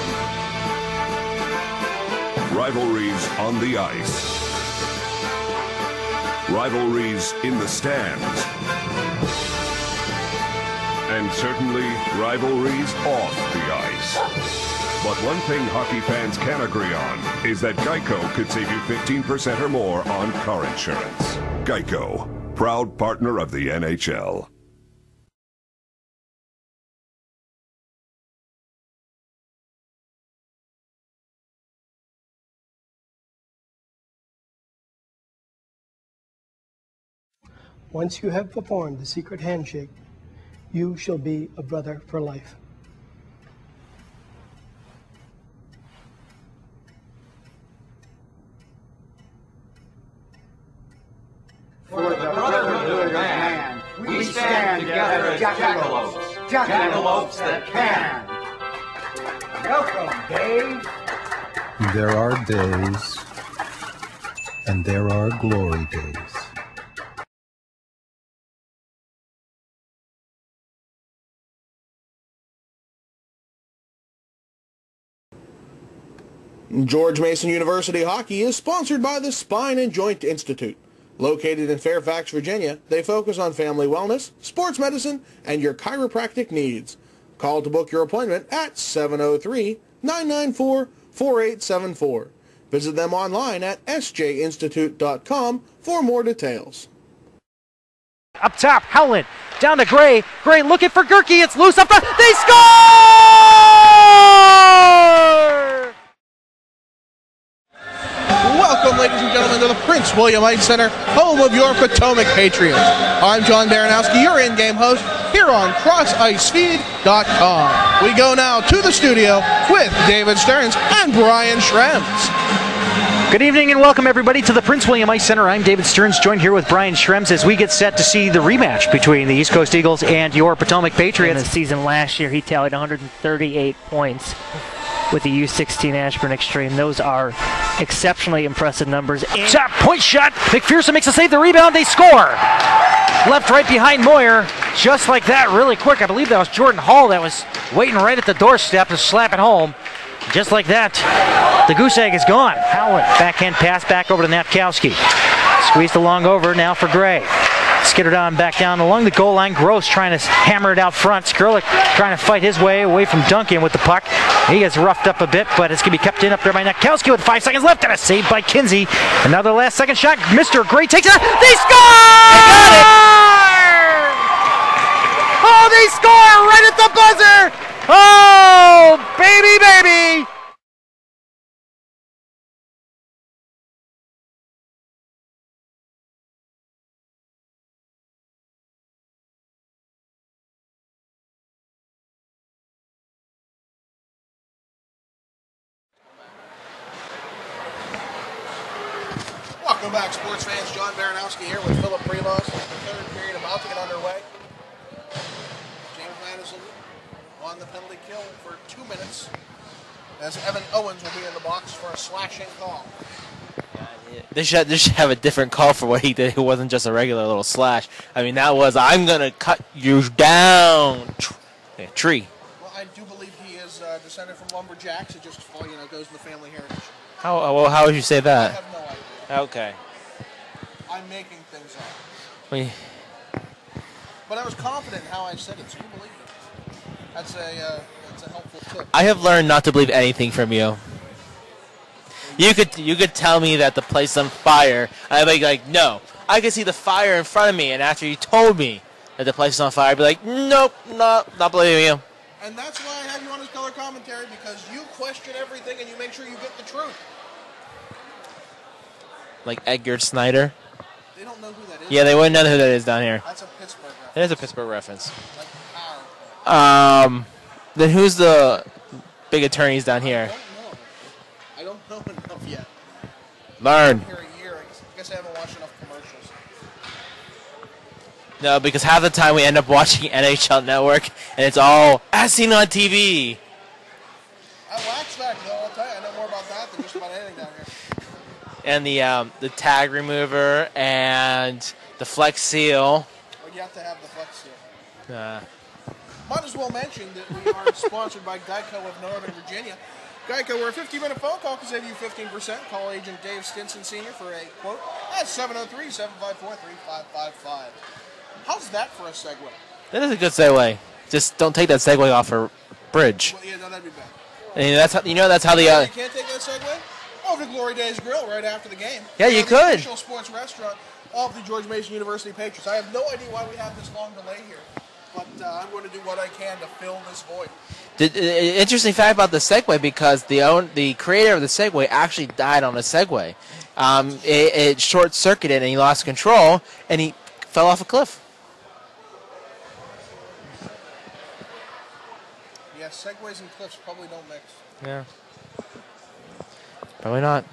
Rivalries on the ice. Rivalries in the stands. And certainly rivalries off the ice. But one thing hockey fans can agree on is that Geico could save you 15% or more on car insurance. Geico, proud partner of the NHL. Once you have performed the secret handshake, you shall be a brother for life. For the brotherhood of man, we stand together as jackalopes, jackalopes that can. Welcome, Dave. There are days, and there are glory days. George Mason University Hockey is sponsored by the Spine and Joint Institute. Located in Fairfax, Virginia, they focus on family wellness, sports medicine, and your chiropractic needs. Call to book your appointment at 703-994-4874. Visit them online at sjinstitute.com for more details. Up top, Howland, down to Gray. Gray looking for Gerke. It's loose up front. They score! Welcome, ladies and gentlemen, to the Prince William Ice Center, home of your Potomac Patriots. I'm John Baranowski, your in-game host, here on CrossIceFeed.com. We go now to the studio with David Stearns and Brian Schrems. Good evening and welcome everybody to the Prince William Ice Center. I'm David Stearns, joined here with Brian Schrems as we get set to see the rematch between the East Coast Eagles and your Potomac Patriots. In the season last year, he tallied 138 points with the U16 Ashburn Extreme. Those are exceptionally impressive numbers. Shot, point shot. McPherson makes a save, the rebound, they score. Left right behind Moyer, just like that, really quick. I believe that was Jordan Hall that was waiting right at the doorstep to slap it home. Just like that, the goose egg is gone. Howland, backhand pass back over to Napkowski. Squeezed along over now for Gray. Skittered on back down along the goal line. Gross trying to hammer it out front. Skrlik trying to fight his way away from Duncan with the puck. He gets roughed up a bit, but it's going to be kept in up there by Napkowski with 5 seconds left, and a save by Kinsey. Another last second shot. Mr. Gray takes it out. They score! They got it! Oh, they score right at the buzzer! Oh, baby, baby! Welcome back, sports fans. John Baranowski here with Phillip Prevost. The third period about to get underway. James Madison on the penalty kill for 2 minutes, as Evan Owens will be in the box for a slashing call. They should have a different call for what he did. It wasn't just a regular little slash. I mean, that was, I'm going to cut you down. Tree. Well, I do believe he is descended from lumberjacks. It just goes in the family heritage. How would you say that? I have no idea. Okay. I'm making things up. We. But I was confident in how I said it, so you believe it. That's a helpful tip. I have learned not to believe anything from you. You could tell me that the place is on fire. I'd be like, no. I could see the fire in front of me, and after you told me that the place is on fire, I'd be like, nope, not believing you. And that's why I have you on as color commentary, because you question everything and you make sure you get the truth. Like Edgar Snyder. They don't know who that is. Yeah, they wouldn't know who that is down here. That's a Pittsburgh reference. It is a Pittsburgh reference. Like power. Then who's the big attorneys down here? I don't know enough yet. Learn. I've been here a year. I guess I haven't watched enough commercials. No, because half the time we end up watching NHL Network, and it's all as seen on TV. I wax that, though. I'll tell you, I know more about that than just about anything down here. And the tag remover and the Flex Seal. Well, you have to have the Flex Seal. Might as well mention that we are sponsored by Geico of Northern Virginia. Geico, where a 50-minute phone call can save you 15%. Call agent Dave Stinson Sr. for a quote at 703-754-3555. How's that for a segue? That is a good segue. Just don't take that segue off a bridge. Well, yeah, no, that'd be bad. And that's how, that's how the. You can't take that segue? Over to Glory Days Grill right after the game. Yeah, you could. The official sports restaurant of the George Mason University Patriots. I have no idea why we have this long delay here, but I'm going to do what I can to fill this void. Interesting fact about the Segway, because the creator of the Segway actually died on a Segway. It short-circuited and he lost control and he fell off a cliff. Yeah, Segways and cliffs probably don't mix. Yeah. Probably not.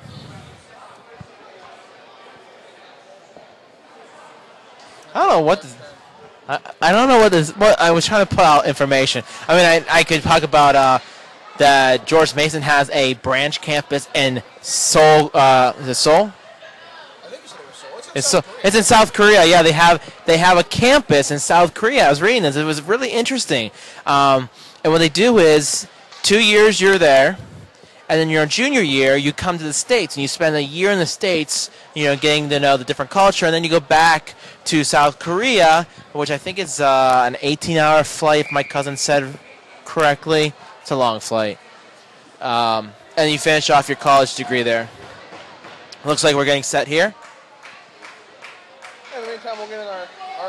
I don't know what this. I don't know what this. What I was trying to put out information. I mean, I could talk about that George Mason has a branch campus in Seoul. Is it Seoul? I think you said it was Seoul. It's in South Korea. Yeah, they have a campus in South Korea. I was reading this. It was really interesting. And what they do is 2 years you're there. And then your junior year, you come to the States, and you spend a year in the States, getting to know the different culture, and then you go back to South Korea, which I think is an 18-hour flight, if my cousin said correctly. It's a long flight. And you finish off your college degree there. Looks like we're getting set here. In the meantime, we'll get in our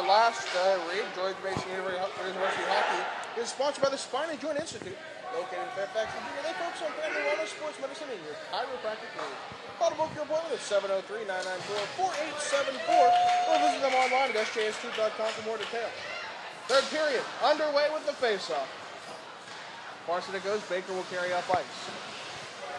last read. George Mason University Hockey is sponsored by the Spine and Joint Institute Located in Fairfax, Virginia, they focus on family wellness, sports medicine, and your chiropractic needs. Call to book your appointment at 703-994-4874 or visit them online at sjs2.com for more details. Third period, underway with the face-off. Varsity goes, Baker will carry up ice.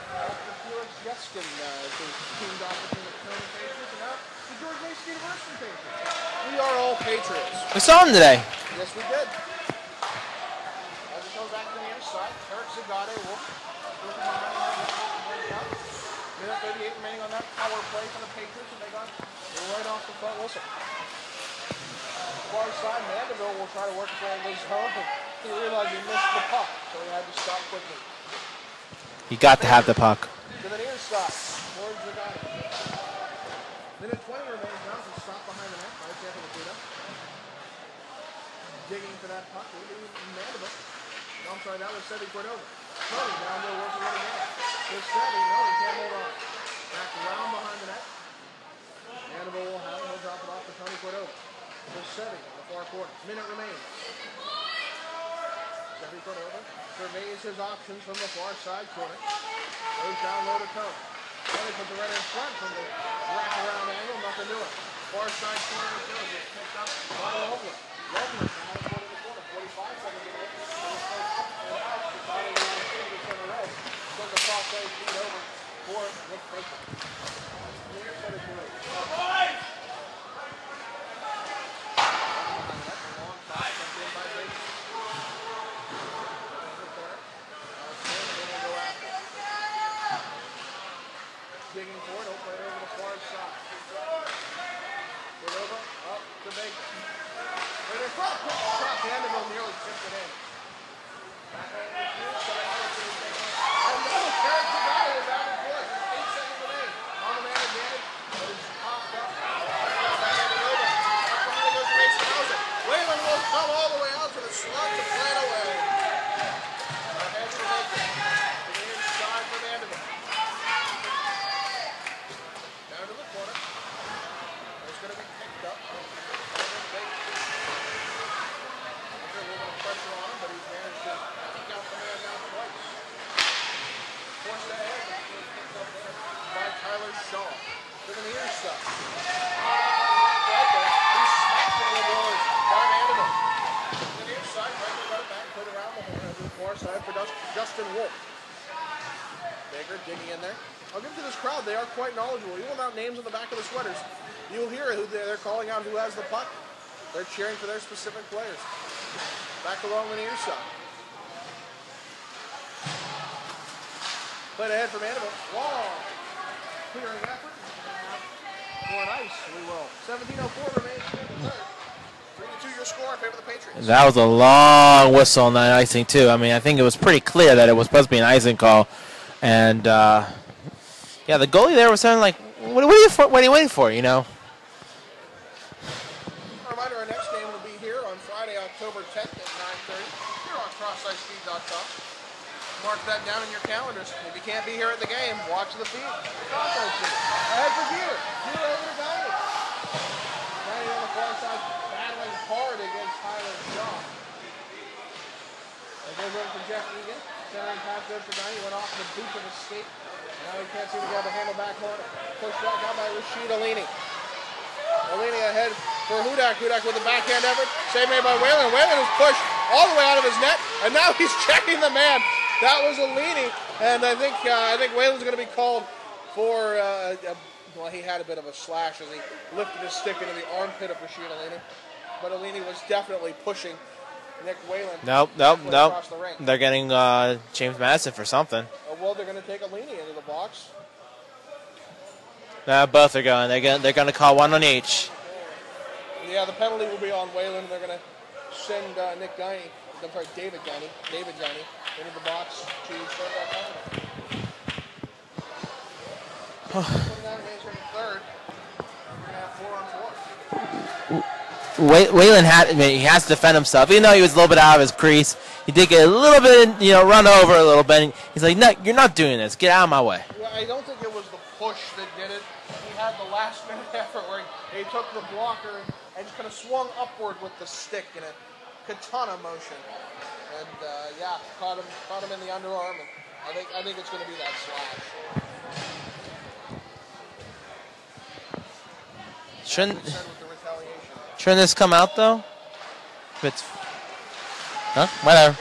After Felix Yeskin is teamed off between the Cameraman Patriots and now the George Mason University Patriots. We are all Patriots. We saw him today. Yes, we did. As it goes back to the near side, Eric Zagade will minute 38 remaining on that power play for the Patriots, and they got right off the front whistle. Far side, Mandeville will try to work for his home, but he realized he missed the puck, so he had to stop quickly. You got to have the puck. To the near side, George Zagade. Minute 20 remains now, so stop behind the net by Tampa Lupita. Digging for that puck, Mandeville. No, I'm sorry, that was Seti Cordova. Tony down there working it again. Here's Seti, no, he can't hold on. Back around behind the net. Mandeville will have it, he'll drop it off to Tony Cordova. Here's Seti on the far corner. Minute remains. Seti Cordova surveys his options from the far side corner. Goes down low to Tony. Tony puts it right in front from the wraparound angle, nothing doing. Far side corner of the field gets picked up by Loveland. Loveland from that corner to the corner, 45 seconds ago. Took the cross play feed over for Nick Baker. Near center field. Long pass sent in by Baker. Digging for it, he'll play it over the far side. Put over, up to Baker. Right in front, quick shot, Mandeville nearly tipped it in. Back over the field, so the Harrison is taking it. And now Eric Zagade is out of play. 8 seconds remain. On the man advantage, but it's popped up. Back over the over. Up behind goes Mason Hauser. Whalen will come all the way out to the slot to play it away. Ahead to Baker. To the inside for Mandeville. Down to the corner. It's going to be picked up. A little bit of pressure on him, but he's managed to take out the man down twice. Forced ahead, but he was picked up there by Tyler Shaw. To the near side. He's smacked into the boards by Mandeville. To the near side, Baker got it back, put it around the horn, to the far side for Justin Wolf. Baker digging in there. I'll give it to this crowd, they are quite knowledgeable. Even without names on the back of the sweaters, you'll hear who they're calling out who has the puck. They're cheering for their specific players. Back along the near side. Played ahead for Mandeville. Long clearing effort. For an ice, we will. 17:04 remains in the third. 3-2 your score in favor of the Patriots. That was a long whistle on that icing, too. I mean, I think it was pretty clear that it was supposed to be an icing call. And, yeah, the goalie there was sounding like, what are you waiting for, you know? A reminder, our next game will be here on Friday, October 10th at 9:30 here on CrossIceFeed.com. Mark that down in your calendars. If you can't be here at the game, watch the feed. Cross-Ice Feed. Ahead for Gear. Gear over to Guiney. Guiney on the far side, battling hard against Tyler Shaw. It goes over for Jeff Egan. Centering pass goes for Guiney. Went off the boot of his skate. Now he can't seem to get the handle back on it. Pushed back out by Rashid Alini. Alini ahead for Hudak. Hudak with the backhand effort. Save made by Whalen. Whalen is pushed all the way out of his net, and now he's checking the man. That was Alini, and I think Whalen's going to be called for. Well, he had a bit of a slash as he lifted his stick into the armpit of Rashid Alini, but Alini was definitely pushing Nick Whalen. Nope. Across the ring. They're getting James Madison for something. Well, they're going to take Alini into the box. No, both are going. They're going to call one on each. Yeah, the penalty will be on Whalen. They're going to send David Guiney into the box to start that penalty. 29 minutes in the third. We're going to have 4-on-4. Whalen he has to defend himself, even though he was a little bit out of his crease. He did get a little bit, run over a little bit. And he's like, "No, you're not doing this. Get out of my way." Yeah, I don't think it was the push that did it. He had the last-minute effort where he took the blocker and just kind of swung upward with the stick in a katana motion. and yeah, caught him in the underarm, and I think it's going to be that slash. Shouldn't this come out though? If it's whatever.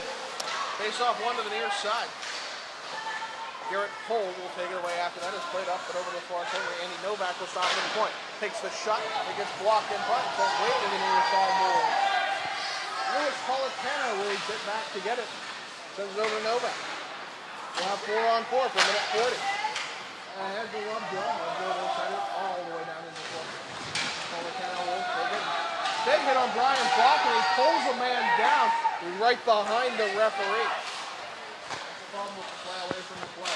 Face off one to the near side. Garrett Cole will take it away after that. It's played up, but over the far corner. Andy Novak will stop at the point. Takes the shot. It gets blocked in front. So way to the near side move. Lewis Politano will get back to get it. Sends it over to Novak. We'll have 4-on-4 for a minute 40. Ahead to Lovejoy. Lovejoy will send it all the way down into the corner. Politano will take it. Big hit on Brian Falk, and he pulls a man down right behind the referee. Problem with the play away from the play.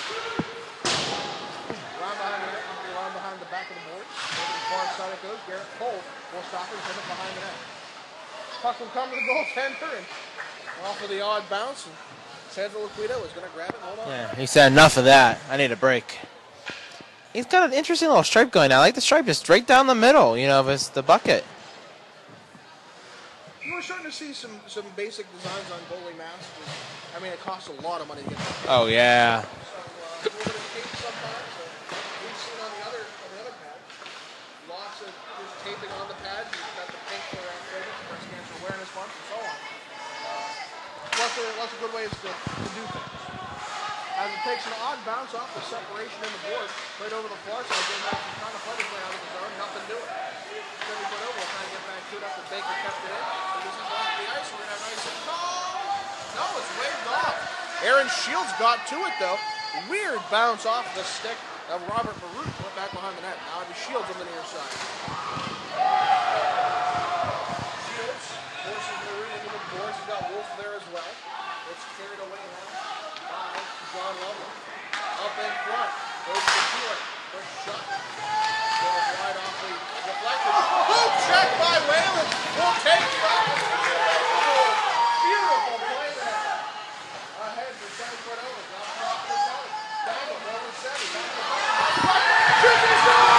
Round behind the back of the board. Over the far side it goes. Garrett Cole will stop it and send it behind the net. Puck will come to the goaltender and off of the odd bounce. And Sandro Liquido is going to grab it. Hold on. Yeah, he said enough of that. I need a break. He's got an interesting little stripe going now. I like the stripe just right down the middle, you know, of the bucket. We're starting to see some basic designs on goalie masks. I mean, it costs a lot of money to get them. Oh, yeah. So, a little bit of tape sometimes. We've seen on the other pad, lots of just taping on the pads. You've got the pink for breast cancer awareness month and so on. Lots of good ways to do things. As it takes an odd bounce off the separation in the board, right over the far side, James Madison trying to play his way out of the zone, nothing doing. Then we put over, we'll try to get back to it after Baker kept it in. This is off the ice, we're going to have nice and no, it's waved off. Aaron Shields got to it though. Weird bounce off the stick of Robert Baruch. Went back behind the net. Now to Shields on the near side. Shields forces Baruch into the boards. He's got Wolf there as well. It's carried away now by John Lovell. Up in front. Goes to Keeler. Quick shot. Goes wide off the deflection. Boom! Check by Whalen. Will take back. Beautiful play there. Ahead for 7 foot over. Drops off the zone. Dangle over 7. Shoots his goal!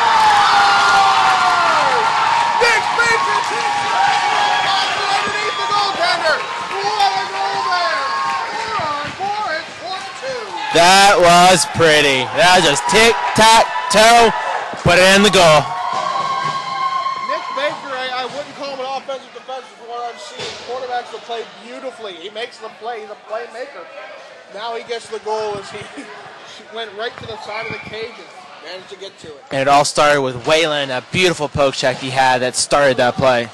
Nick Baker takes it. Underneath the goaltender. What a goal there. 4-on-4. It's 4-2. That was pretty. That was just tic-tac-toe. Put it in the goal. Nick Baker, I wouldn't call him an offensive defensive from what I've seen. Quarterbacks will play beautifully. He makes the play. He's a playmaker. Now he gets the goal as he went right to the side of the cage and managed to get to it. And it all started with Whalen, a beautiful poke check he had that started that play. No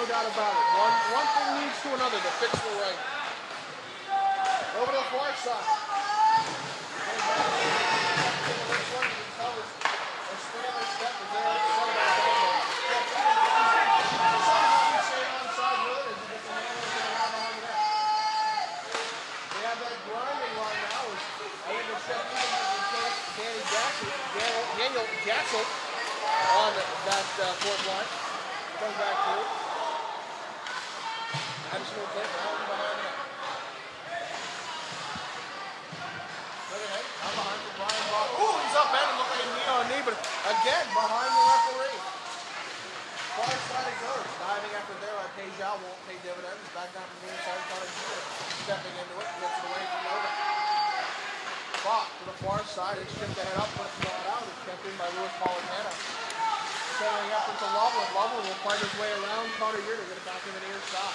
doubt about it. One thing leads to another to fix the right. Over to the far side. Jackson on that fourth line. Comes back through. Madison will play for Allen behind the net. Ahead, I'm behind for Brian Bob. Ooh, he's up and looking at knee on knee, but again, behind the referee. Far side it goes. Diving after there, Tejal won't pay dividends. Back down to the near side, stepping into it, gets it away from over. Bach to the far side, it's chipped the head up, but it's not out. It's kept in by Louis Politano. Settling up into Loveland. Loveland will find his way around Carter here to get it back in the near side.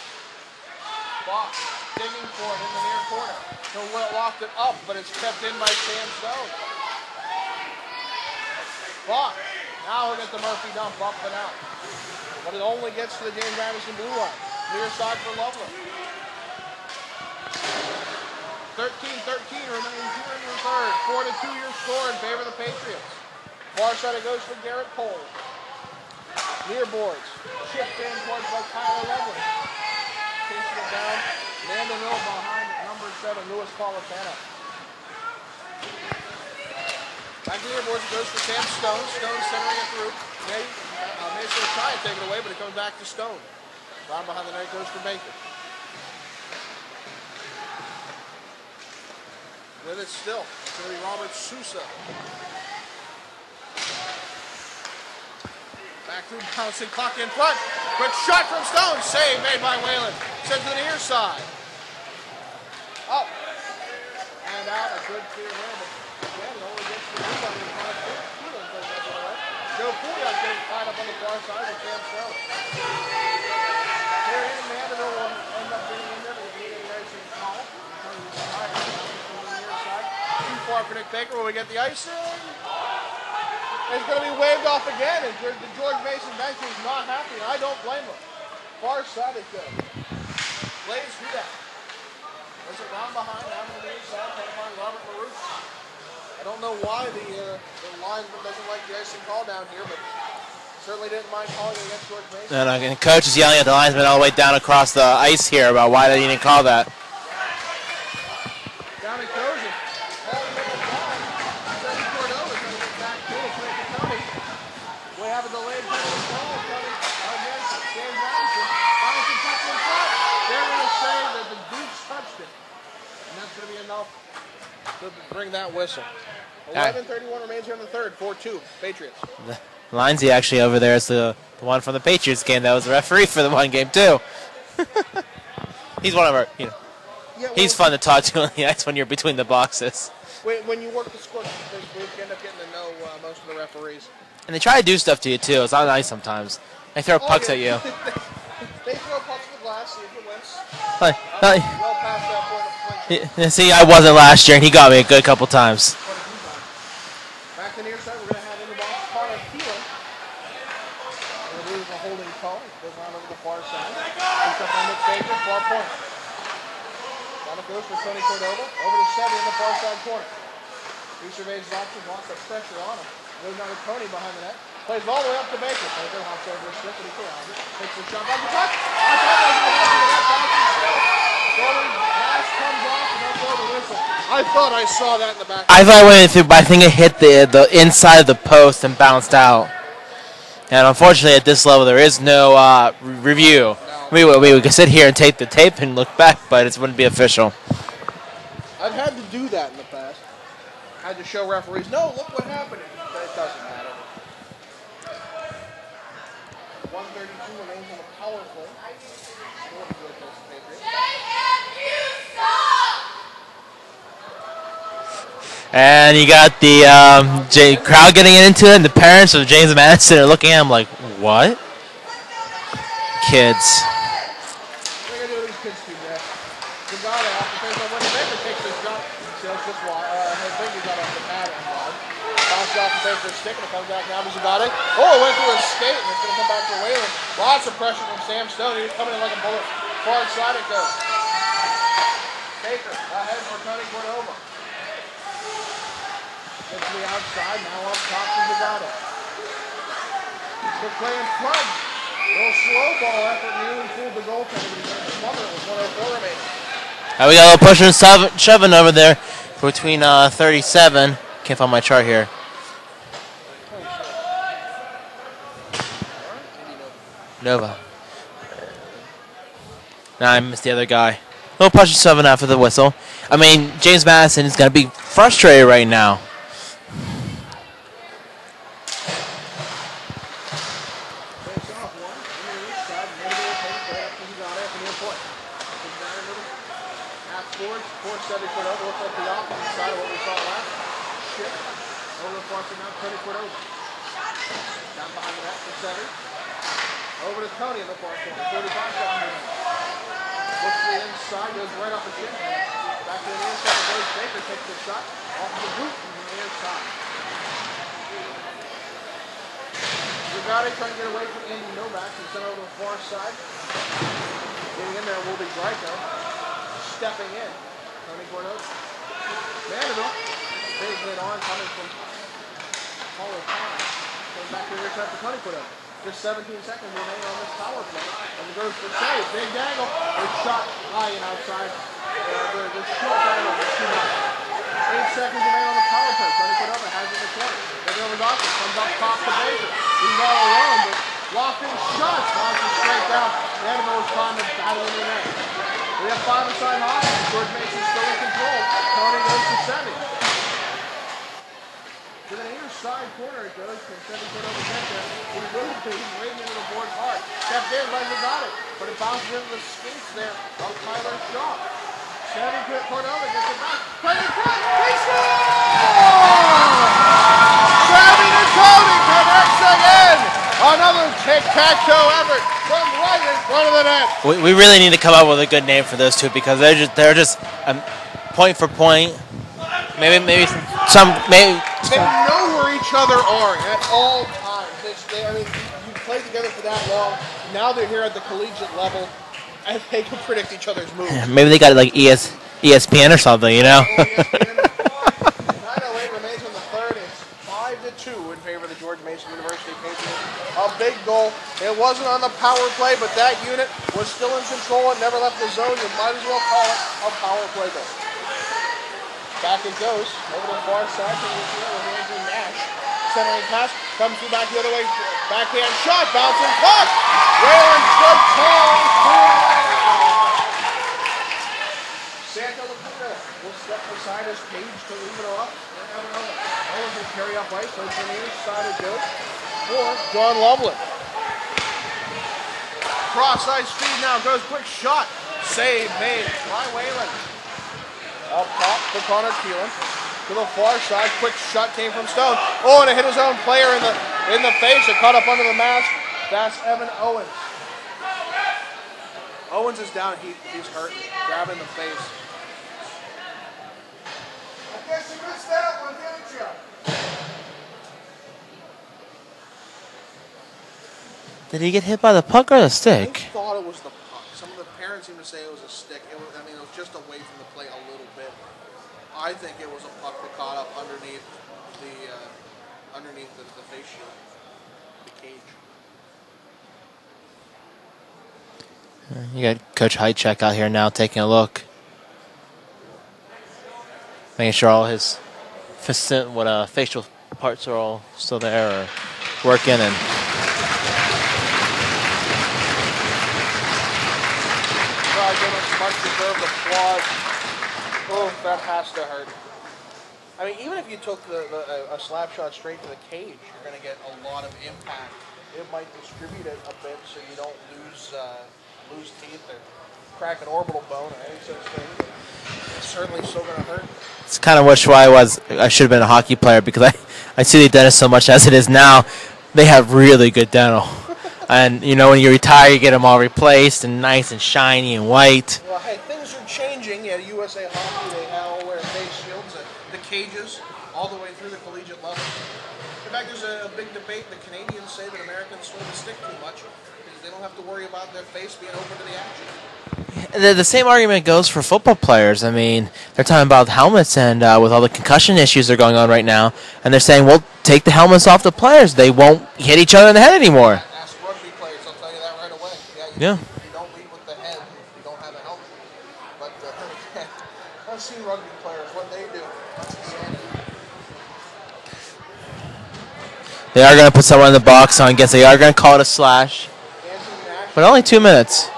Bach digging for it in the near corner. He'll loft it up, but it's kept in by Sam Stone. Bach, now he'll get the Murphy dump up and out. But it only gets to the James Madison blue line. Near side for Loveland. 13-13 remains here in the third. 4-2 your score in favor of the Patriots. Far side it goes for Garrett Cole. Near boards. Chipped in towards by Tyler Loveland. Chasing it down. Landon Mill behind number 7, Louis Politano. Back to near boards it goes for Sam Stone. Stone centering it through. Mason will try and take it away, but it comes back to Stone. Down behind the net goes for Baker. With it still, it's going to be Robert Sousa. Back Back through bouncing clock in front. Quick shot from Stone. Save made by Whalen. Sends to the near side. Up. And out. A good clear there, but again, it only gets the rebound. Joe Pouliot getting tied up on the far side with Sam Stone. Here in Mandeville will end up getting in there, but the icing call. Too far for Nick Baker. Will we get the icing? It's going to be waved off again, and the George Mason bench is not happy, and I don't blame him. Far side it goes. Blaze through that. There's a round behind, down to the near side, trying to find Robert LaRouche. I don't know why the linesman doesn't like the icing call down here, but certainly didn't mind calling it against George Mason. And the coach is yelling at the linesman all the way down across the ice here about why they didn't call that. Down it goes. We have a delayed penalty call coming against James Madison. Madison touched in front. They're going to say that the Dukes touched it. And that's going to be enough to bring that whistle. 11:31 remains here in the third. 4-2 Patriots. Lindsay actually over there is the one from the Patriots game that was the referee for the one game too. He's one of our, yeah, well, he's fun to talk to on the ice when you're between the boxes. When you work the score booth, you end up getting to know most of the referees. And they try to do stuff to you too. It's not nice sometimes. They throw pucks at you. They throw pucks at the glass, see if you wins. Well past that point of clinch. See, I wasn't last year, and he got me a good couple times. Back to the near side, we're going to have in the box Connor Keelan. We're going to lose a holding call. He goes on over the far side. He's up on Nick Baker, far point. Down it goes for Tony Cordova. Over to Sevi in the far side corner. He surveys his options, lots of pressure on him. Goes down to Tony behind the net. Plays all the way up to Baker. Baker hops over his stick, but he surrounds it. Takes the shot by the touch. I thought I saw that in the back. I thought it went through, but I think it hit the inside of the post and bounced out. And unfortunately, at this level, there is no review. No. We could sit here and take the tape and look back, but it wouldn't be official. I've had to do that in the past. Had to show referees, no, look what happened. But it doesn't matter. 132 remains on the power play. And you got the crowd getting into it, and the parents of James Madison are looking at him like, what? Kids. What are you going to do with these kids do, Jack? The guy that after face on when Baker takes his shot, sails just wide. I think he got off the pad and wide. Bounces off the Baker's stick, and it comes back now to Zagate. Oh, it went through his skate, and it's going to come back to Whalen. Lots of pressure from Sam Stone. He's coming in like a bullet. Far side it goes. Baker ahead for Tony Cordova. Gets to the outside, now up top to Zagate. Good play in front. Little slow ball effort nearly fooled the goaltender, but he's going to smother it with 1:04 remaining. We got a little pushing and shoving over there between 37. Can't find my chart here. Nova. Nah, I missed the other guy. A little push and shoving after the whistle. I mean, James Madison is going to be frustrated right now. Over to Tony in the far corner. 45 seconds. Looks to the inside, goes right off the chin. Back to the near side. George Baker takes the shot off the boot from the near side. Zagate trying to get away from Andy Novak. He's sent over to the far side. Getting in there will be Greiko. Stepping in. Tony Cordova. Mandeville. Big hit on coming from Paul O'Connor. Goes back to the near side for Tony Cordova. Just 17 seconds remaining on this power play. And it goes for save. Big dangle. It's shot high and outside. The short dangle is too much. 8 seconds remaining on the power play. Tony Cordova has it in the corner. Baranowski comes up top to Baker. He's all alone, but lofting shots. Bounces straight down. Mandeville is trying to battle in the net. We have 5-a-side hockey. George Mason still in control. Tony goes to Sevi. To the near side corner it goes. Can Sevi Cordova get there? He will He's waiting into the board hard. Stepped in, Leslie got it. But it bounces into the skates there of Tyler Shaw. Sammy Cordova gets it back. Play in front. He scores! Sammy Cody connects again. Another tic-tac-toe effort from right in front of the net. We really need to come up with a good name for those two because they're just point for point. Maybe They know where each other are at all times. I mean, you played together for that long. Now they're here at the collegiate level, and they can predict each other's moves. Maybe they got like ESPN or something, you know? 9:08 remains in the third. It's 5-2 in favor of the George Mason University Patriots. A big goal. It wasn't on the power play, but that unit was still in control and never left the zone. You might as well call it a power play goal. Back it goes, over the far side to Andrew Nash. Centering pass, comes through back the other way. Backhand shot, bouncing puck. Whalen good call. Santa Lacuna will step beside his cage to leave it off. Owens will carry up ice, so it's on the inside it goes for John Loveland. Cross ice speed now, goes quick shot. Save made by Whalen. Up top for Connor Keelan. To the far side, quick shot came from Stone. Oh, and it hit his own player in the face. It caught up under the mask. That's Evan Owens. Owens is down. He's hurt. Grabbing the face. I guess you missed that one, didn't you? Did he get hit by the puck or the stick? I thought it was the puck. Some of the parents seem to say it was a stick. It was just away from the plate a little bit. I think it was a puck that caught up underneath the face shield, the cage. You got Coach Heitcheck out here now taking a look. Making sure all his facial parts are all still there or working. And much deserved applause. Oh, that has to hurt. I mean, even if you took a slap shot straight to the cage, you're going to get a lot of impact. It might distribute it a bit so you don't lose teeth or crack an orbital bone or any such thing. It's certainly still going to hurt. it's kind of wish why I should have been a hockey player because I see the dentist so much as it is now. They have really good dental. And, you know, when you retire, you get them all replaced and nice and shiny and white. Well, hey, things are changing at USA Hockey. They all wear face shields at the cages all the way through the collegiate level. In fact, there's a big debate. The Canadians say that Americans swing the stick too much because they don't have to worry about their face being open to the action. The same argument goes for football players. I mean, they're talking about helmets and with all the concussion issues that are going on right now, and they're saying, well, take the helmets off the players. They won't hit each other in the head anymore. Ask rugby players, I'll tell you that right away. Yeah. You don't lead with the head if you don't have a helmet. But I've seen rugby players, what they do. They are going to put someone in the box, so I guess they are going to call it a slash. But only 2 minutes.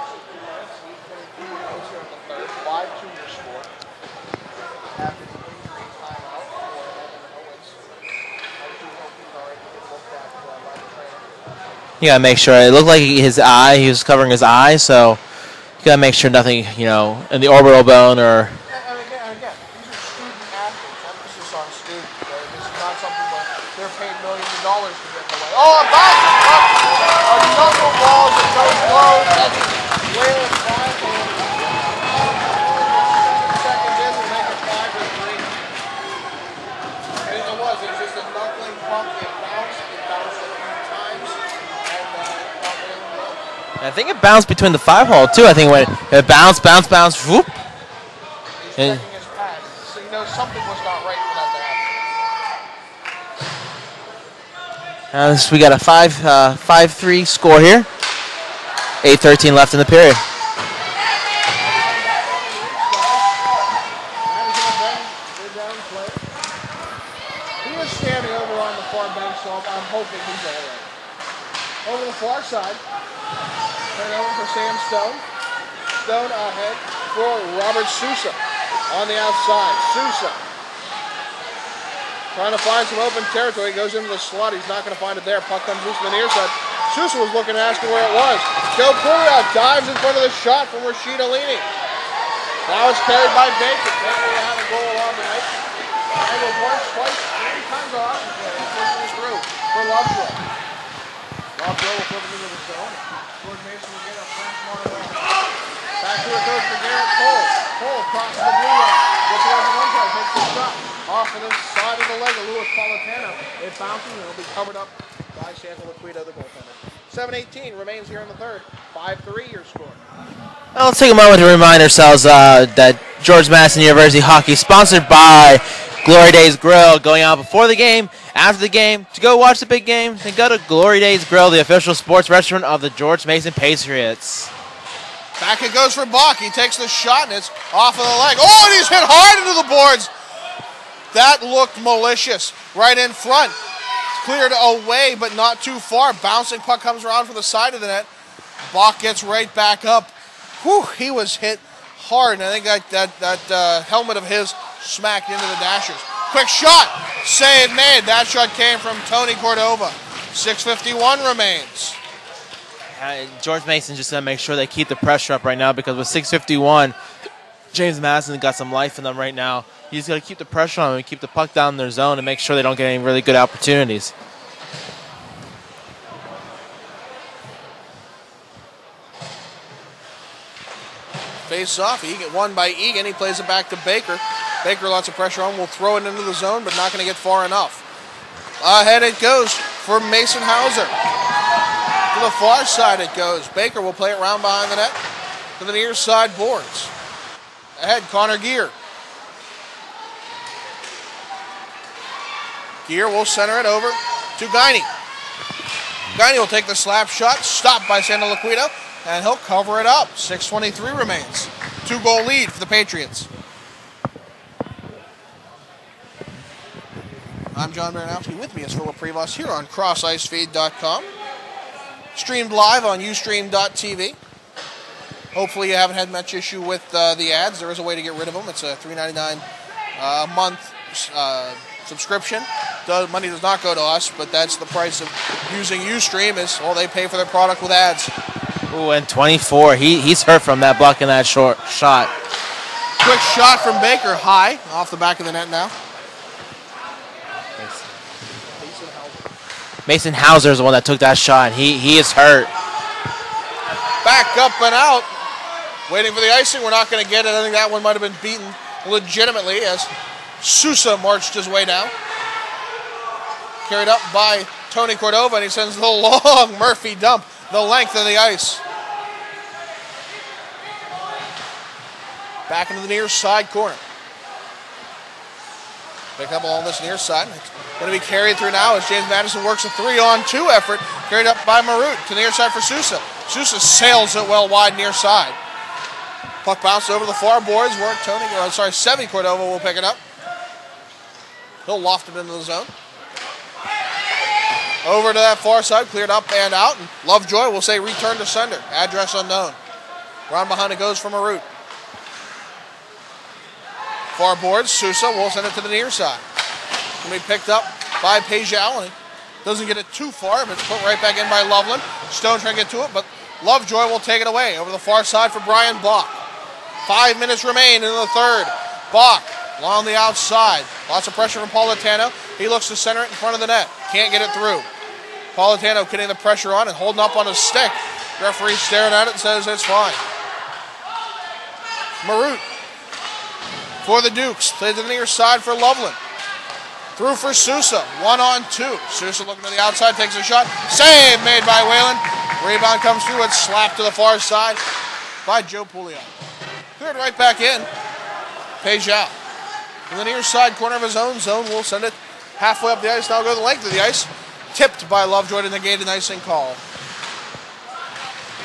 You gotta make sure. It looked like he was covering his eye, so you gotta make sure nothing, you know, in the orbital bone or. And again, these are student athletes. Emphasis on student. This is not something where they're paid millions of dollars to get in the way. Oh, a back! A knuckleball that goes low. That's Whalen flying for 2 seconds in to make it 5-3. And it was just a knuckling pump. It bounced a few times. I think it bounced between the 5-hole too. I think when it bounced, whoop. He's checking his pad, so you know something was not right for that to happen. We got a 5-3 score here. 8:13 left in the period. He is standing over on the far bench, so I'm hoping he's all right. Over the far side. Turn over for Sam Stone. Stone ahead for Robert Sousa on the outside. Sousa trying to find some open territory. Goes into the slot. He's not going to find it there. Puck comes loose on the near side. Sousa was looking to ask him where it was. Joe Pouliot dives in front of the shot from Rashid Alini. Now it's carried by Baker. Baker had a goal along the night. Angled once, twice, 3 times on offense play. Pushing it through for Lovejoy. Lovejoy will flip it into the zone. George Mason will get a French mono. Back to it goes for Garrett Cole. Cole crosses the blue line. Gets it on the one side, takes the shot. Off of the side of the leg of Louis Politano. It bounces and it'll be covered up by Santa Laquita, the goaltender. 7:18 remains here in the third. 5-3 your score. Well, let's take a moment to remind ourselves that George Mason University Hockey, sponsored by Glory Days Grill, going out before the game, after the game. To go watch the big game, then go to Glory Days Grill, the official sports restaurant of the George Mason Patriots. Back it goes for Bach. He takes the shot and it's off of the leg. Oh, and he's hit hard into the boards. That looked malicious. Right in front. Cleared away, but not too far. Bouncing puck comes around from the side of the net. Bach gets right back up. Whew, he was hit hard. And I think that helmet of his smacked into the dashers. Quick shot. Save made. That shot came from Tony Cordova. 6:51 remains. George Mason's just going to make sure they keep the pressure up right now, because with 6:51, James Madison got some life in them right now. He's got to keep the pressure on them and keep the puck down in their zone and make sure they don't get any really good opportunities. Face off. Egan, won by Egan. He plays it back to Baker. Baker, lots of pressure on. Will throw it into the zone, but not going to get far enough. Ahead it goes for Mason Hauser. To the far side it goes. Baker will play it round behind the net to the near side boards. Ahead, Connor Gear. Gear will center it over to Guiney. Guiney will take the slap shot, stopped by Santa Laquita, and he'll cover it up. 6:23 remains. 2-goal lead for the Patriots. I'm John Baranowski. With me is Phillip Prevost here on crossicefeed.com. Streamed live on ustream.tv. Hopefully you haven't had much issue with the ads. There is a way to get rid of them. It's a $3.99 a month subscription. Money does not go to us, but that's the price of using Ustream, is all they pay for their product with ads. Ooh, and 24. He's hurt from that blocking that short shot. Quick shot from Baker, high, off the back of the net now. Mason Hauser is the one that took that shot. He is hurt. Back up and out. Waiting for the icing. We're not going to get it. I think that one might have been beaten legitimately as Sousa marched his way down. Carried up by Tony Cordova, and he sends the long Murphy dump the length of the ice. Back into the near side corner. Pick up along this near side. It's going to be carried through now as James Madison works a 3-on-2 effort. Carried up by Marut to the near side for Sousa. Sousa sails it well wide near side. Puck bounced over the far boards where Sevi Cordova will pick it up. He'll loft it into the zone. Over to that far side, cleared up and out. And Lovejoy will say return to sender. Address unknown. Round behind it goes from Marut. Far boards, Sousa will send it to the near side. Going to be picked up by Pejal, and he doesn't get it too far, but it's put right back in by Loveland. Stone trying to get to it, but Lovejoy will take it away over the far side for Brian Bach. 5 minutes remain in the third. Bach along the outside. Lots of pressure from Politano. He looks to center it in front of the net. Can't get it through. Politano getting the pressure on and holding up on his stick. Referee staring at it and says it's fine. Marut for the Dukes. Plays to the near side for Loveland. Through for Sousa. 1-on-2. Sousa looking to the outside. Takes a shot. Save made by Whalen. Rebound comes through. It's slapped to the far side by Joe Pouliot. Cleared right back in. Pejal. In the near side corner of his own zone. Will send it halfway up the ice. Now go the length of the ice. Tipped by Lovejoy to negate an icing call.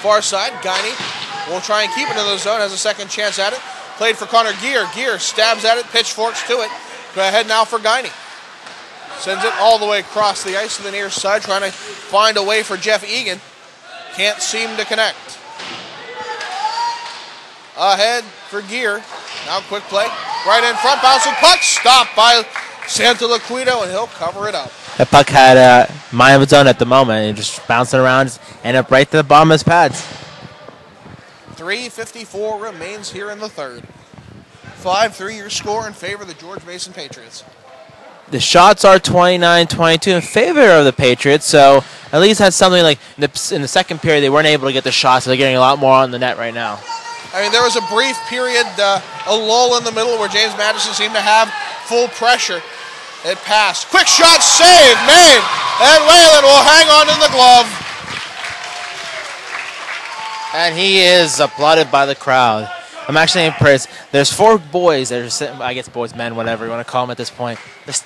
Far side. Guiney will try and keep it in the zone. Has a second chance at it. Played for Connor Gear. Gear stabs at it. Pitchforks to it. Go ahead now for Guiney. Sends it all the way across the ice to the near side. Trying to find a way for Jeff Egan. Can't seem to connect. Ahead for Gear. Now quick play. Right in front. Bouncing puck. Stopped by Santa Laquita, and he'll cover it up. That puck had a mind of its own at the moment. It just bouncing around, just ended up right to the bottom of his pads. 3:54 remains here in the third. 5-3 your score in favor of the George Mason Patriots. The shots are 29-22 in favor of the Patriots, so at least that's something like in the second period they weren't able to get the shots, so they're getting a lot more on the net right now. I mean, there was a brief period, a lull in the middle where James Madison seemed to have full pressure. It passed. Quick shot, save, made, and Whalen will hang on in the glove. And he is applauded by the crowd. I'm actually impressed. There's 4 boys that are sitting, I guess boys, men, whatever you want to call them at this point.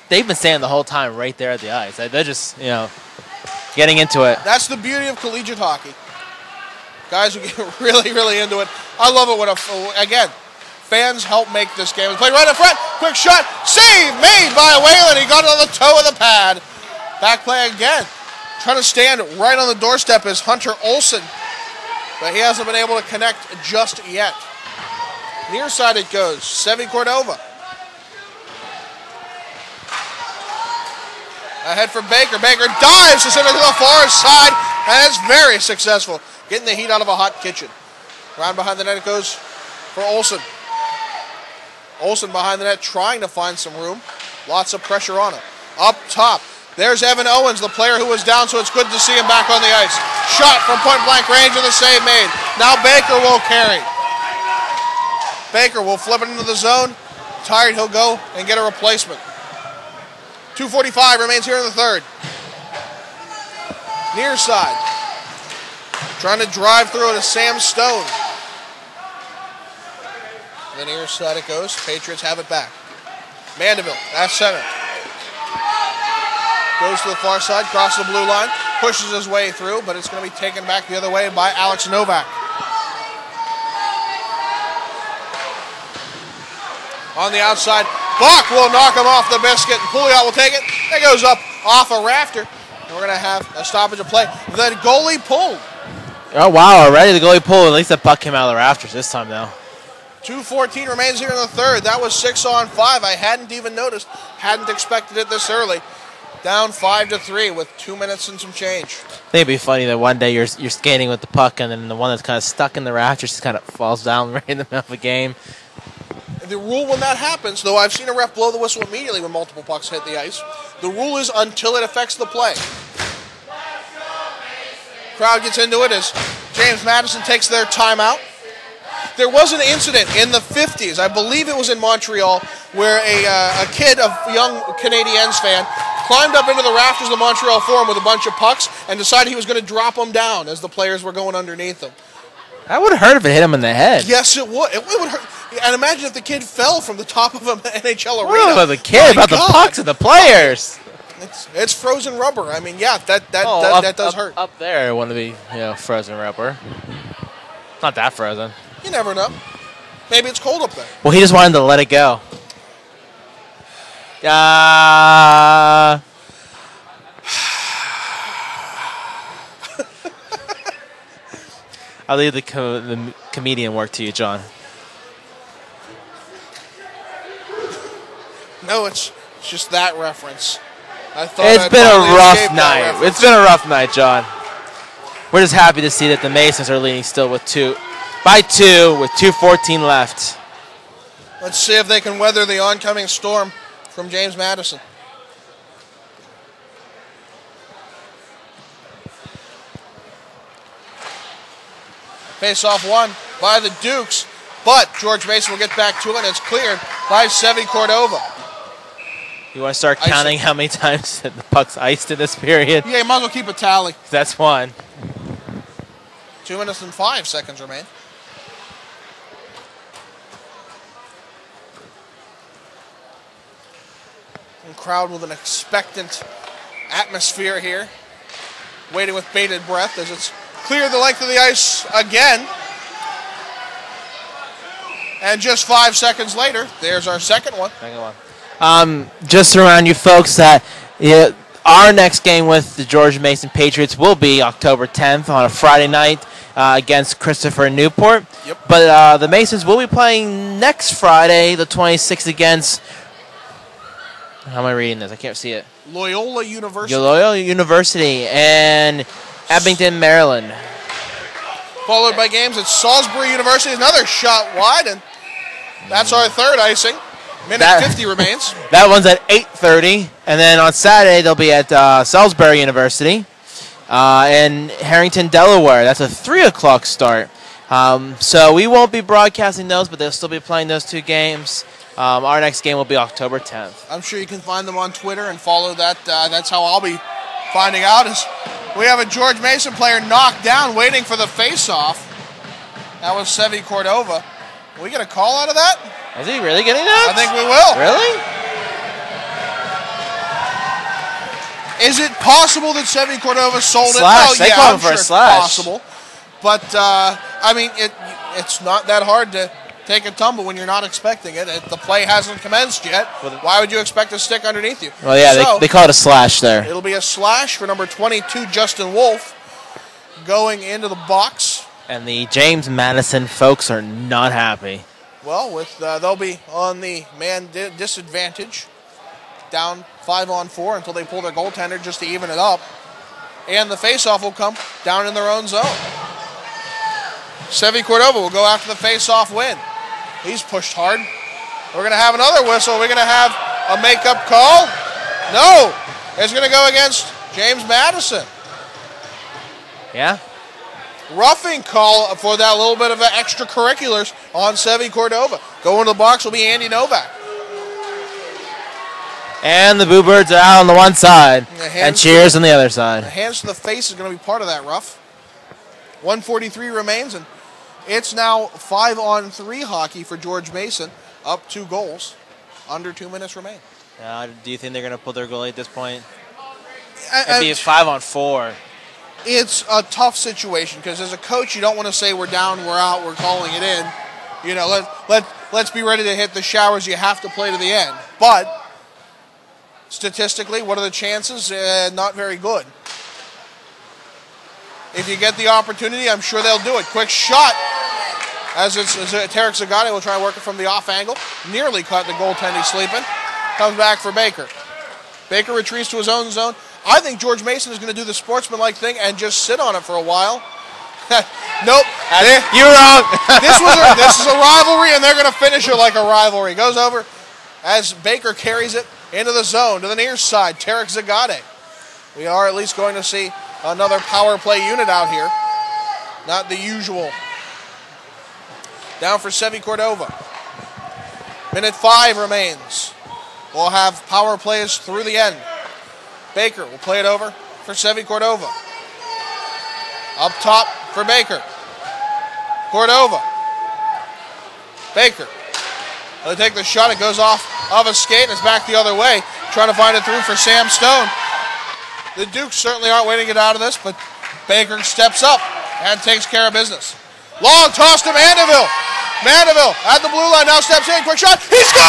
They've been standing the whole time right there at the ice. They're just, getting into it. That's the beauty of collegiate hockey. Guys who get really, really into it. I love it when, again, fans help make this game. Played right in front. Quick shot. Save made by Whalen. He got it on the toe of the pad. Back play again. Trying to stand right on the doorstep is Hunter Olsen. But he hasn't been able to connect just yet. Near side it goes. Sevi Cordova. Ahead for Baker. Baker dives to send it to the far side, and it's very successful. Getting the heat out of a hot kitchen. Around behind the net it goes for Olsen. Olsen behind the net trying to find some room. Lots of pressure on him. Up top. There's Evan Owens, the player who was down, so it's good to see him back on the ice. Shot from point-blank range and the save made. Now Baker will carry. Baker will flip it into the zone. Tired, he'll go and get a replacement. 2:45 remains here in the third. Near side. Trying to drive through it to Sam Stone. The near side it goes. Patriots have it back. Mandeville, at center. Goes to the far side, crosses the blue line, pushes his way through, but it's going to be taken back the other way by Alex Novak. On the outside, Bach will knock him off the biscuit, and Pouliot will take it. It goes up off a rafter, and we're going to have a stoppage of play. The goalie pulled. Oh, wow, already the goalie pulled. At least the puck came out of the rafters this time, though. 2:14 remains here in the third. That was 6-on-5. I hadn't even noticed, hadn't expected it this early. Down 5-3 with 2 minutes and some change. I think it'd be funny that one day you're skating with the puck, and then the one that's kind of stuck in the rafters just kind of falls down right in the middle of a game. The rule when that happens, though I've seen a ref blow the whistle immediately when multiple pucks hit the ice, the rule is until it affects the play. Crowd gets into it as James Madison takes their timeout. There was an incident in the 50s, I believe it was in Montreal, where a kid, a young Canadiens fan, climbed up into the rafters of the Montreal Forum with a bunch of pucks and decided he was going to drop them down as the players were going underneath them. That would have hurt if it hit him in the head. Yes, it would. It would hurt. And imagine if the kid fell from the top of an NHL arena. What about the kid? About the pucks and the players? It's frozen rubber. I mean, yeah, that does hurt. Up there, it wouldn't be frozen rubber. Not that frozen. You never know. Maybe it's cold up there. Well, he just wanted to let it go. I'll leave the comedian work to you, John. No, it's just that reference. I thought it's been a rough night. It's been a rough night, John. We're just happy to see that the Masons are leading still with 2 by 2 with 2:14 left. Let's see if they can weather the oncoming storm from James Madison. Face-off won by the Dukes, but George Mason will get back to it, and it's cleared by Sevi Cordova. You want to start counting how many times that the puck's iced in this period? Yeah, you might as well keep a tally. That's one. 2 minutes and 5 seconds remain. And crowd with an expectant atmosphere here, waiting with bated breath as it's cleared the length of the ice again. And just 5 seconds later, there's our second one. Just to remind you folks that our next game with the George Mason Patriots will be October 10th on a Friday night against Christopher Newport. Yep. But the Masons will be playing next Friday, the 26th, against... How am I reading this? I can't see it. Loyola University. Loyola University and Abington, Maryland. Followed by games at Salisbury University. Another shot wide, and that's our third icing. Minute 50 remains. That one's at 8:30, and then on Saturday they'll be at Salisbury University in Harrington, Delaware. That's a 3 o'clock start. So we won't be broadcasting those, but they'll still be playing those two games. Our next game will be October 10th. I'm sure you can find them on Twitter and follow that. That's how I'll be finding out. Is we have a George Mason player knocked down waiting for the face-off. That was Sevi Cordova. Will we get a call out of that? Is he really getting that? I think we will. Really? Is it possible that Sevi Cordova sold Slash. it? They call him for a slash. It's possible. But, I mean, it's not that hard to take a tumble when you're not expecting it. The play hasn't commenced yet. Why would you expect a stick underneath you? Well, yeah, so, they call it a slash there. It'll be a slash for number 22, Justin Wolf, going into the box. And the James Madison folks are not happy. Well, they'll be on the man disadvantage, down 5-on-4 until they pull their goaltender just to even it up. And the faceoff will come down in their own zone. Sevi Cordova will go after the faceoff win. He's pushed hard. We're going to have another whistle. We're going to have a makeup call. No, it's going to go against James Madison. Yeah. Roughing call for that little bit of extracurriculars on Sevi Cordova. Going to the box will be Andy Novak. And the Boo Birds are out on the one side. And cheers on the other side. Hands to the face is going to be part of that rough. 1:43 remains, and it's now 5-on-3 hockey for George Mason. Up 2 goals. Under 2 minutes remain. Do you think they're going to pull their goalie at this point? It'd be a 5-on-4. It's a tough situation because as a coach, you don't want to say we're down, we're out, we're calling it in. You know, let's be ready to hit the showers. You have to play to the end. But statistically, what are the chances? Not very good. If you get the opportunity, I'm sure they'll do it. Quick shot as Tarek Zagate will try and work it from the off angle. Nearly caught the goaltender sleeping. Comes back for Baker. Baker retreats to his own zone. I think George Mason is going to do the sportsmanlike thing and just sit on it for a while. Nope. You're wrong. This is a rivalry, and they're going to finish it like a rivalry. Goes over as Baker carries it into the zone to the near side. Tarek Zagate. We are at least going to see another power play unit out here. Not the usual. Down for Sevi Cordova. Minute 5 remains. We'll have power plays through the end. Baker will play it over for Sevi Cordova. Up top for Baker. Cordova. Baker. They'll take the shot. It goes off of a skate and it's back the other way. Trying to find it through for Sam Stone. The Dukes certainly aren't waiting to get out of this, but Baker steps up and takes care of business. Long toss to Mandeville. Mandeville at the blue line, now steps in, quick shot. He scores!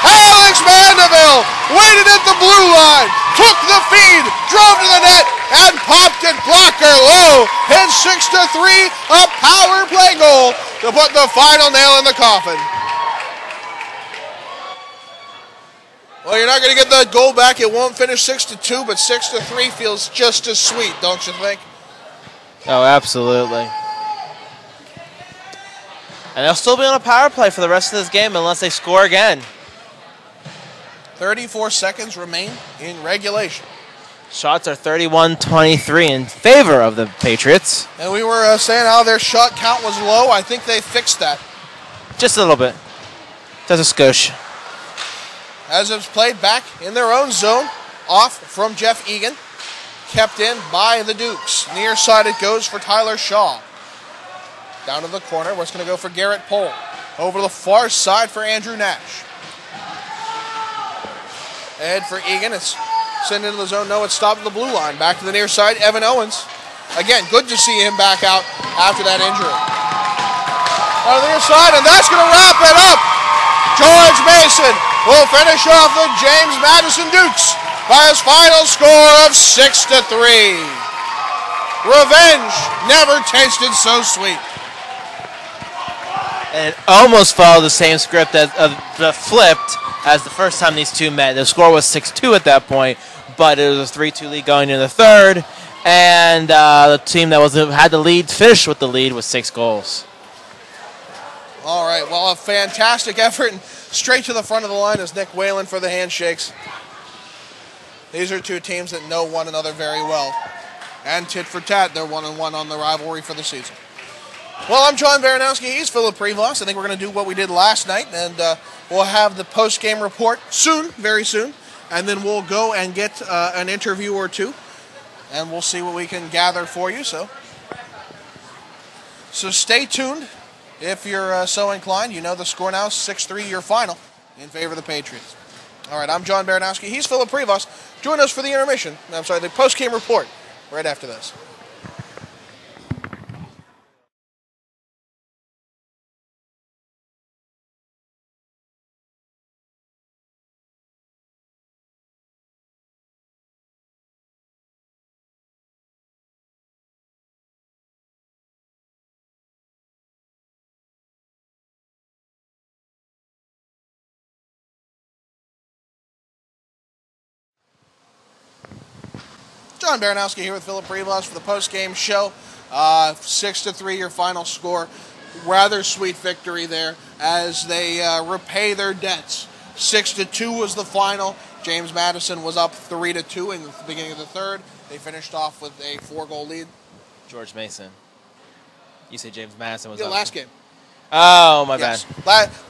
Alex Mandeville waited at the blue line, took the feed, drove to the net, and popped it blocker low. His 6-3, a power play goal to put the final nail in the coffin. Well, you're not going to get that goal back. It won't finish 6-2, but 6-3 feels just as sweet, don't you think? Oh, absolutely. And they'll still be on a power play for the rest of this game unless they score again. 34 seconds remain in regulation. Shots are 31-23 in favor of the Patriots. And we were saying how their shot count was low. I think they fixed that. Just a little bit. Just a skosh. As it's played back in their own zone, off from Jeff Egan. Kept in by the Dukes. Near side it goes for Tyler Shaw. Down to the corner where it's going to go for Garrett Pohl. Over to the far side for Andrew Nash. Ahead for Egan. It's sent into the zone. No, it's stopped at the blue line. Back to the near side, Evan Owens. Again, good to see him back out after that injury. On the near side, and that's going to wrap it up. George Mason will finish off the James Madison Dukes by his final score of 6-3. Revenge never tasted so sweet. And it almost followed the same script as flipped as the first time these two met. The score was 6-2 at that point, but it was a 3-2 lead going into the third, and the team that had the lead finished with the lead with 6 goals. All right, well, a fantastic effort, and straight to the front of the line is Nick Whalen for the handshakes. These are two teams that know one another very well. And tit for tat, they're 1-1 on the rivalry for the season. Well, I'm John Baranowski. He's Phillip Prevost. I think we're going to do what we did last night, and we'll have the post-game report soon, very soon, and then we'll go and get an interview or two, and we'll see what we can gather for you. So stay tuned if you're so inclined. You know the score now, 6-3, your final, in favor of the Patriots. All right, I'm John Baranowski. He's Phillip Prevost. Join us for the intermission. The post-game report right after this. John Baranowski here with Phillip Prevost for the post-game show. 6-3 your final score. Rather sweet victory there as they repay their debts. 6-2 was the final. James Madison was up 3-2 in the beginning of the third. They finished off with a 4-goal lead. George Mason. You say James Madison was up. Last game. Oh, my bad.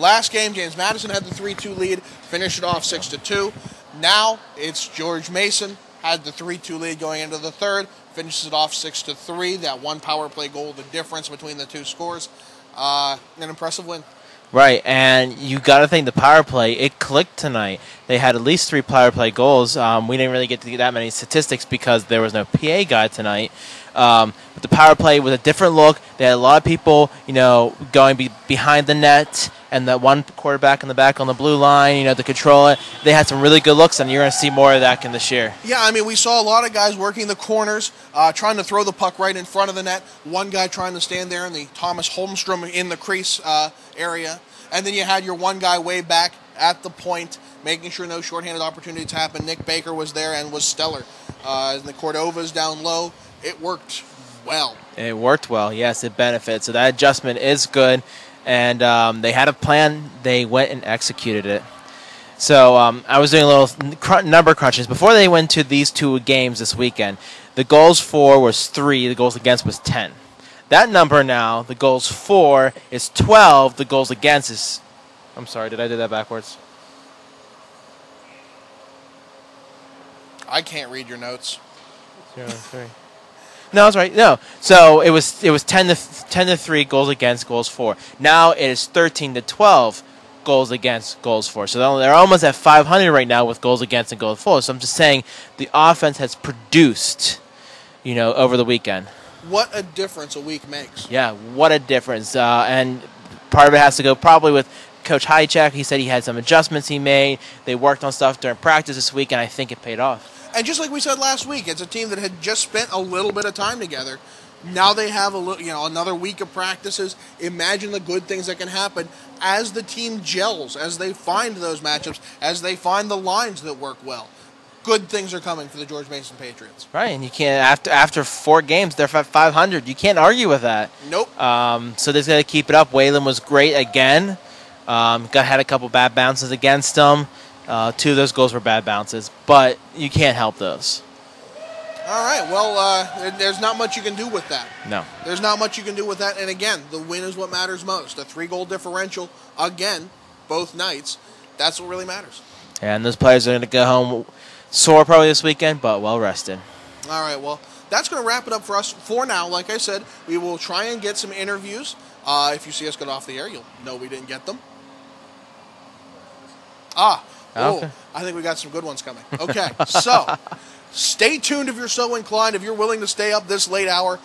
Last game, James Madison had the 3-2 lead, finished it off 6-2. Now it's George Mason. Had the 3-2 lead going into the third, finishes it off 6-3. That one power play goal, the difference between the two scores. An impressive win. Right, and you got to think the power play, it clicked tonight. They had at least 3 power play goals. We didn't really get to get that many statistics because there was no PA guy tonight. But the power play was a different look. They had a lot of people, going behind the net, and that one quarterback in the back on the blue line, to control it. They had some really good looks, and you're going to see more of that in this year. Yeah, I mean, we saw a lot of guys working the corners, trying to throw the puck right in front of the net. One guy trying to stand there in the Thomas Holmstrom in the crease area. And then you had your one guy way back at the point, making sure no shorthanded opportunities happen. Nick Baker was there and was stellar. And the Cordova's down low. It worked well. It worked well, yes, it benefited. So that adjustment is good. And they had a plan. They went and executed it. So I was doing a little number crunches. Before they went to these 2 games this weekend, the goals for was 3, the goals against was 10. That number now, the goals for is 12, the goals against is... I'm sorry, did I do that backwards? I can't read your notes. 0-3. No, that's right. No, so it was 10-3 goals against, goals for. Now it is 13-12 goals against, goals for. So they're almost at 500 right now with goals against and goals for. So I'm just saying the offense has produced, over the weekend. What a difference a week makes. Yeah, what a difference. And part of it has to go probably with Coach Hychek. He said he had some adjustments he made. They worked on stuff during practice this week, and I think it paid off. And just like we said last week, it's a team that had just spent a little bit of time together. Now they have another week of practices. Imagine the good things that can happen as the team gels, as they find those matchups, as they find the lines that work well. Good things are coming for the George Mason Patriots. Right, and you can't after 4 games, they're at 500. You can't argue with that. Nope. So they've got to keep it up. Whalen was great again. Had a couple bad bounces against them. 2 of those goals were bad bounces, but you can't help those. All right, well, there's not much you can do with that. No. There's not much you can do with that, and again, the win is what matters most. A 3-goal differential, again, both nights, that's what really matters. And those players are going to go home sore probably this weekend, but well rested. All right, well, that's going to wrap it up for us for now. Like I said, we will try and get some interviews. If you see us get off the air, you'll know we didn't get them. Okay. I think we got some good ones coming. Okay, so stay tuned if you're so inclined. If you're willing to stay up this late hour,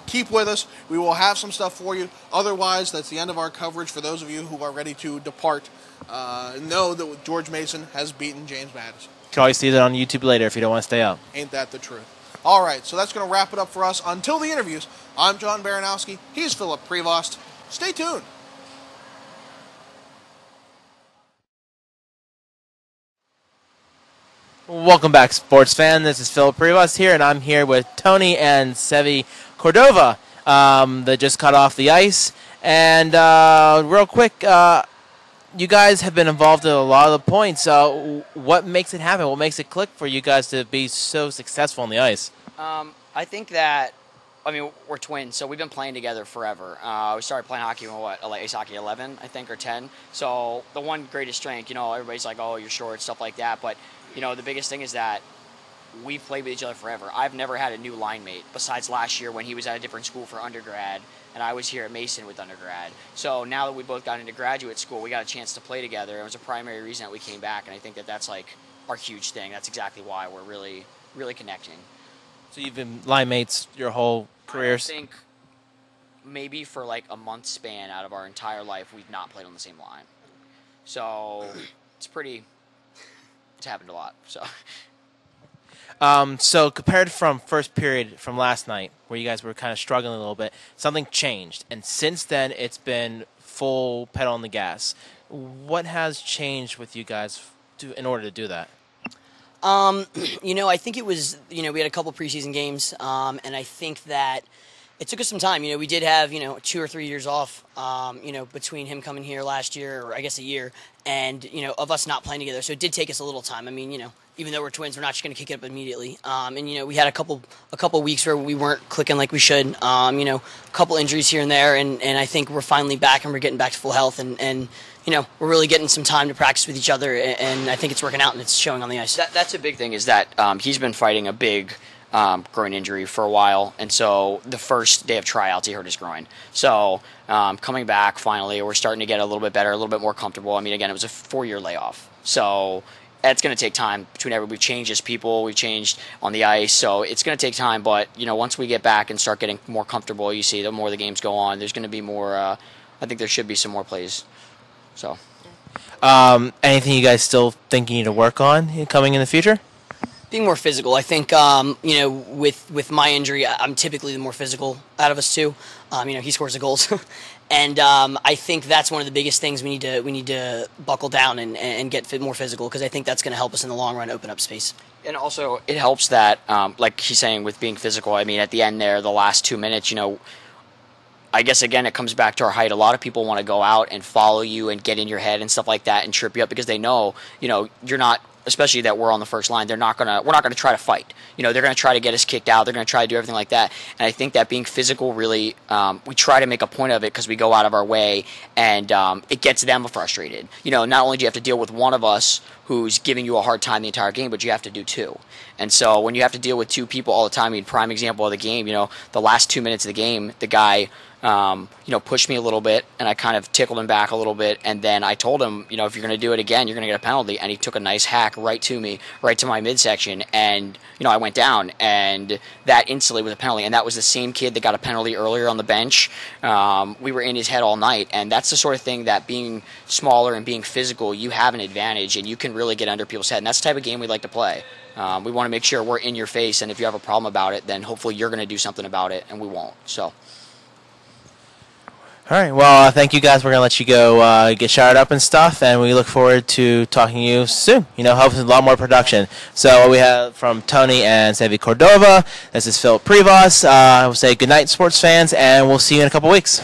keep with us. We will have some stuff for you. Otherwise, that's the end of our coverage. For those of you who are ready to depart, know that George Mason has beaten James Madison. You can always see that on YouTube later if you don't want to stay up. Ain't that the truth? All right, so that's going to wrap it up for us. Until the interviews, I'm John Baranowski. He's Phillip Prevost. Stay tuned. Welcome back, sports fan. This is Phillip Prevost here, and I'm here with Tony and Sevi Cordova. They just cut off the ice. And real quick, you guys have been involved in a lot of the points. What makes it happen? What makes it click for you guys to be so successful on the ice? I think that, we're twins, so we've been playing together forever. We started playing hockey when, ice hockey 11, I think, or 10. So the one greatest strength, everybody's like, oh, you're short, stuff like that. But, the biggest thing is that we've played with each other forever. I've never had a new line mate besides last year when he was at a different school for undergrad, and I was here at Mason with undergrad. So now that we both got into graduate school, we got a chance to play together. It was a primary reason that we came back, and I think that that's like our huge thing. That's exactly why we're really, really connecting. So you've been line mates your whole careers? I think maybe for like a month span out of our entire life, we've not played on the same line. So it's happened a lot. So compared from first period from last night, where you guys were kind of struggling a little bit, something changed, and since then it's been full pedal on the gas. What has changed with you guys in order to do that? I think it was, we had a couple preseason games, and I think that it took us some time. We did have, 2 or 3 years off, between him coming here last year, or I guess a year, and, of us not playing together. So it did take us a little time. Even though we're twins, we're not just going to kick it up immediately. We had a couple weeks where we weren't clicking like we should. A couple injuries here and there, and I think we're finally back and we're getting back to full health, and we're really getting some time to practice with each other, and I think it's working out and it's showing on the ice. That's a big thing, is that he's been fighting a big groin injury for a while, and so the first day of tryouts he hurt his groin. So coming back finally, we're starting to get a little bit better, a little bit more comfortable. Again, it was a 4-year layoff, so it's going to take time we've changed as people, we've changed on the ice, so it's going to take time, but once we get back and start getting more comfortable, you see the more the games go on, there's going to be more, I think there should be some more plays. So anything you guys still think you need to work on coming in the future? Being more physical. I think, with my injury, I'm typically the more physical out of us two. He scores the goals. And I think that's one of the biggest things we need to buckle down and get more physical, because I think that's going to help us in the long run open up space. And also, it helps that, like he's saying, with being physical, at the end there, the last 2 minutes, I guess, again, it comes back to our height. A lot of people want to go out and follow you and get in your head and stuff like that and trip you up, because they know, you're not, especially that we're on the first line, we're not going to try to fight. They're going to try to get us kicked out. They're going to try to do everything like that. And I think that being physical really, we try to make a point of it because we go out of our way, and it gets them frustrated. Not only do you have to deal with one of us who's giving you a hard time the entire game, but you have to do two. And so when you have to deal with two people all the time, prime example of the game, the last 2 minutes of the game, the guy pushed me a little bit, and I kind of tickled him back a little bit, and then I told him, if you're going to do it again, you're going to get a penalty, and he took a nice hack right to me, right to my midsection, and, I went down, and that instantly was a penalty, and that was the same kid that got a penalty earlier on the bench. We were in his head all night, and that's the sort of thing that being smaller and being physical, you have an advantage, and you can really get under people's head, and that's the type of game we like to play. We want to make sure we're in your face, and if you have a problem about it, then hopefully you're going to do something about it, and we won't, so... All right. Well, thank you guys. We're going to let you go get showered up and stuff, and we look forward to talking to you soon. Hopefully a lot more production. So what we have from Tony and Sevi Cordova, this is Phillip Prevost. I will say good night, sports fans, and we'll see you in a couple weeks.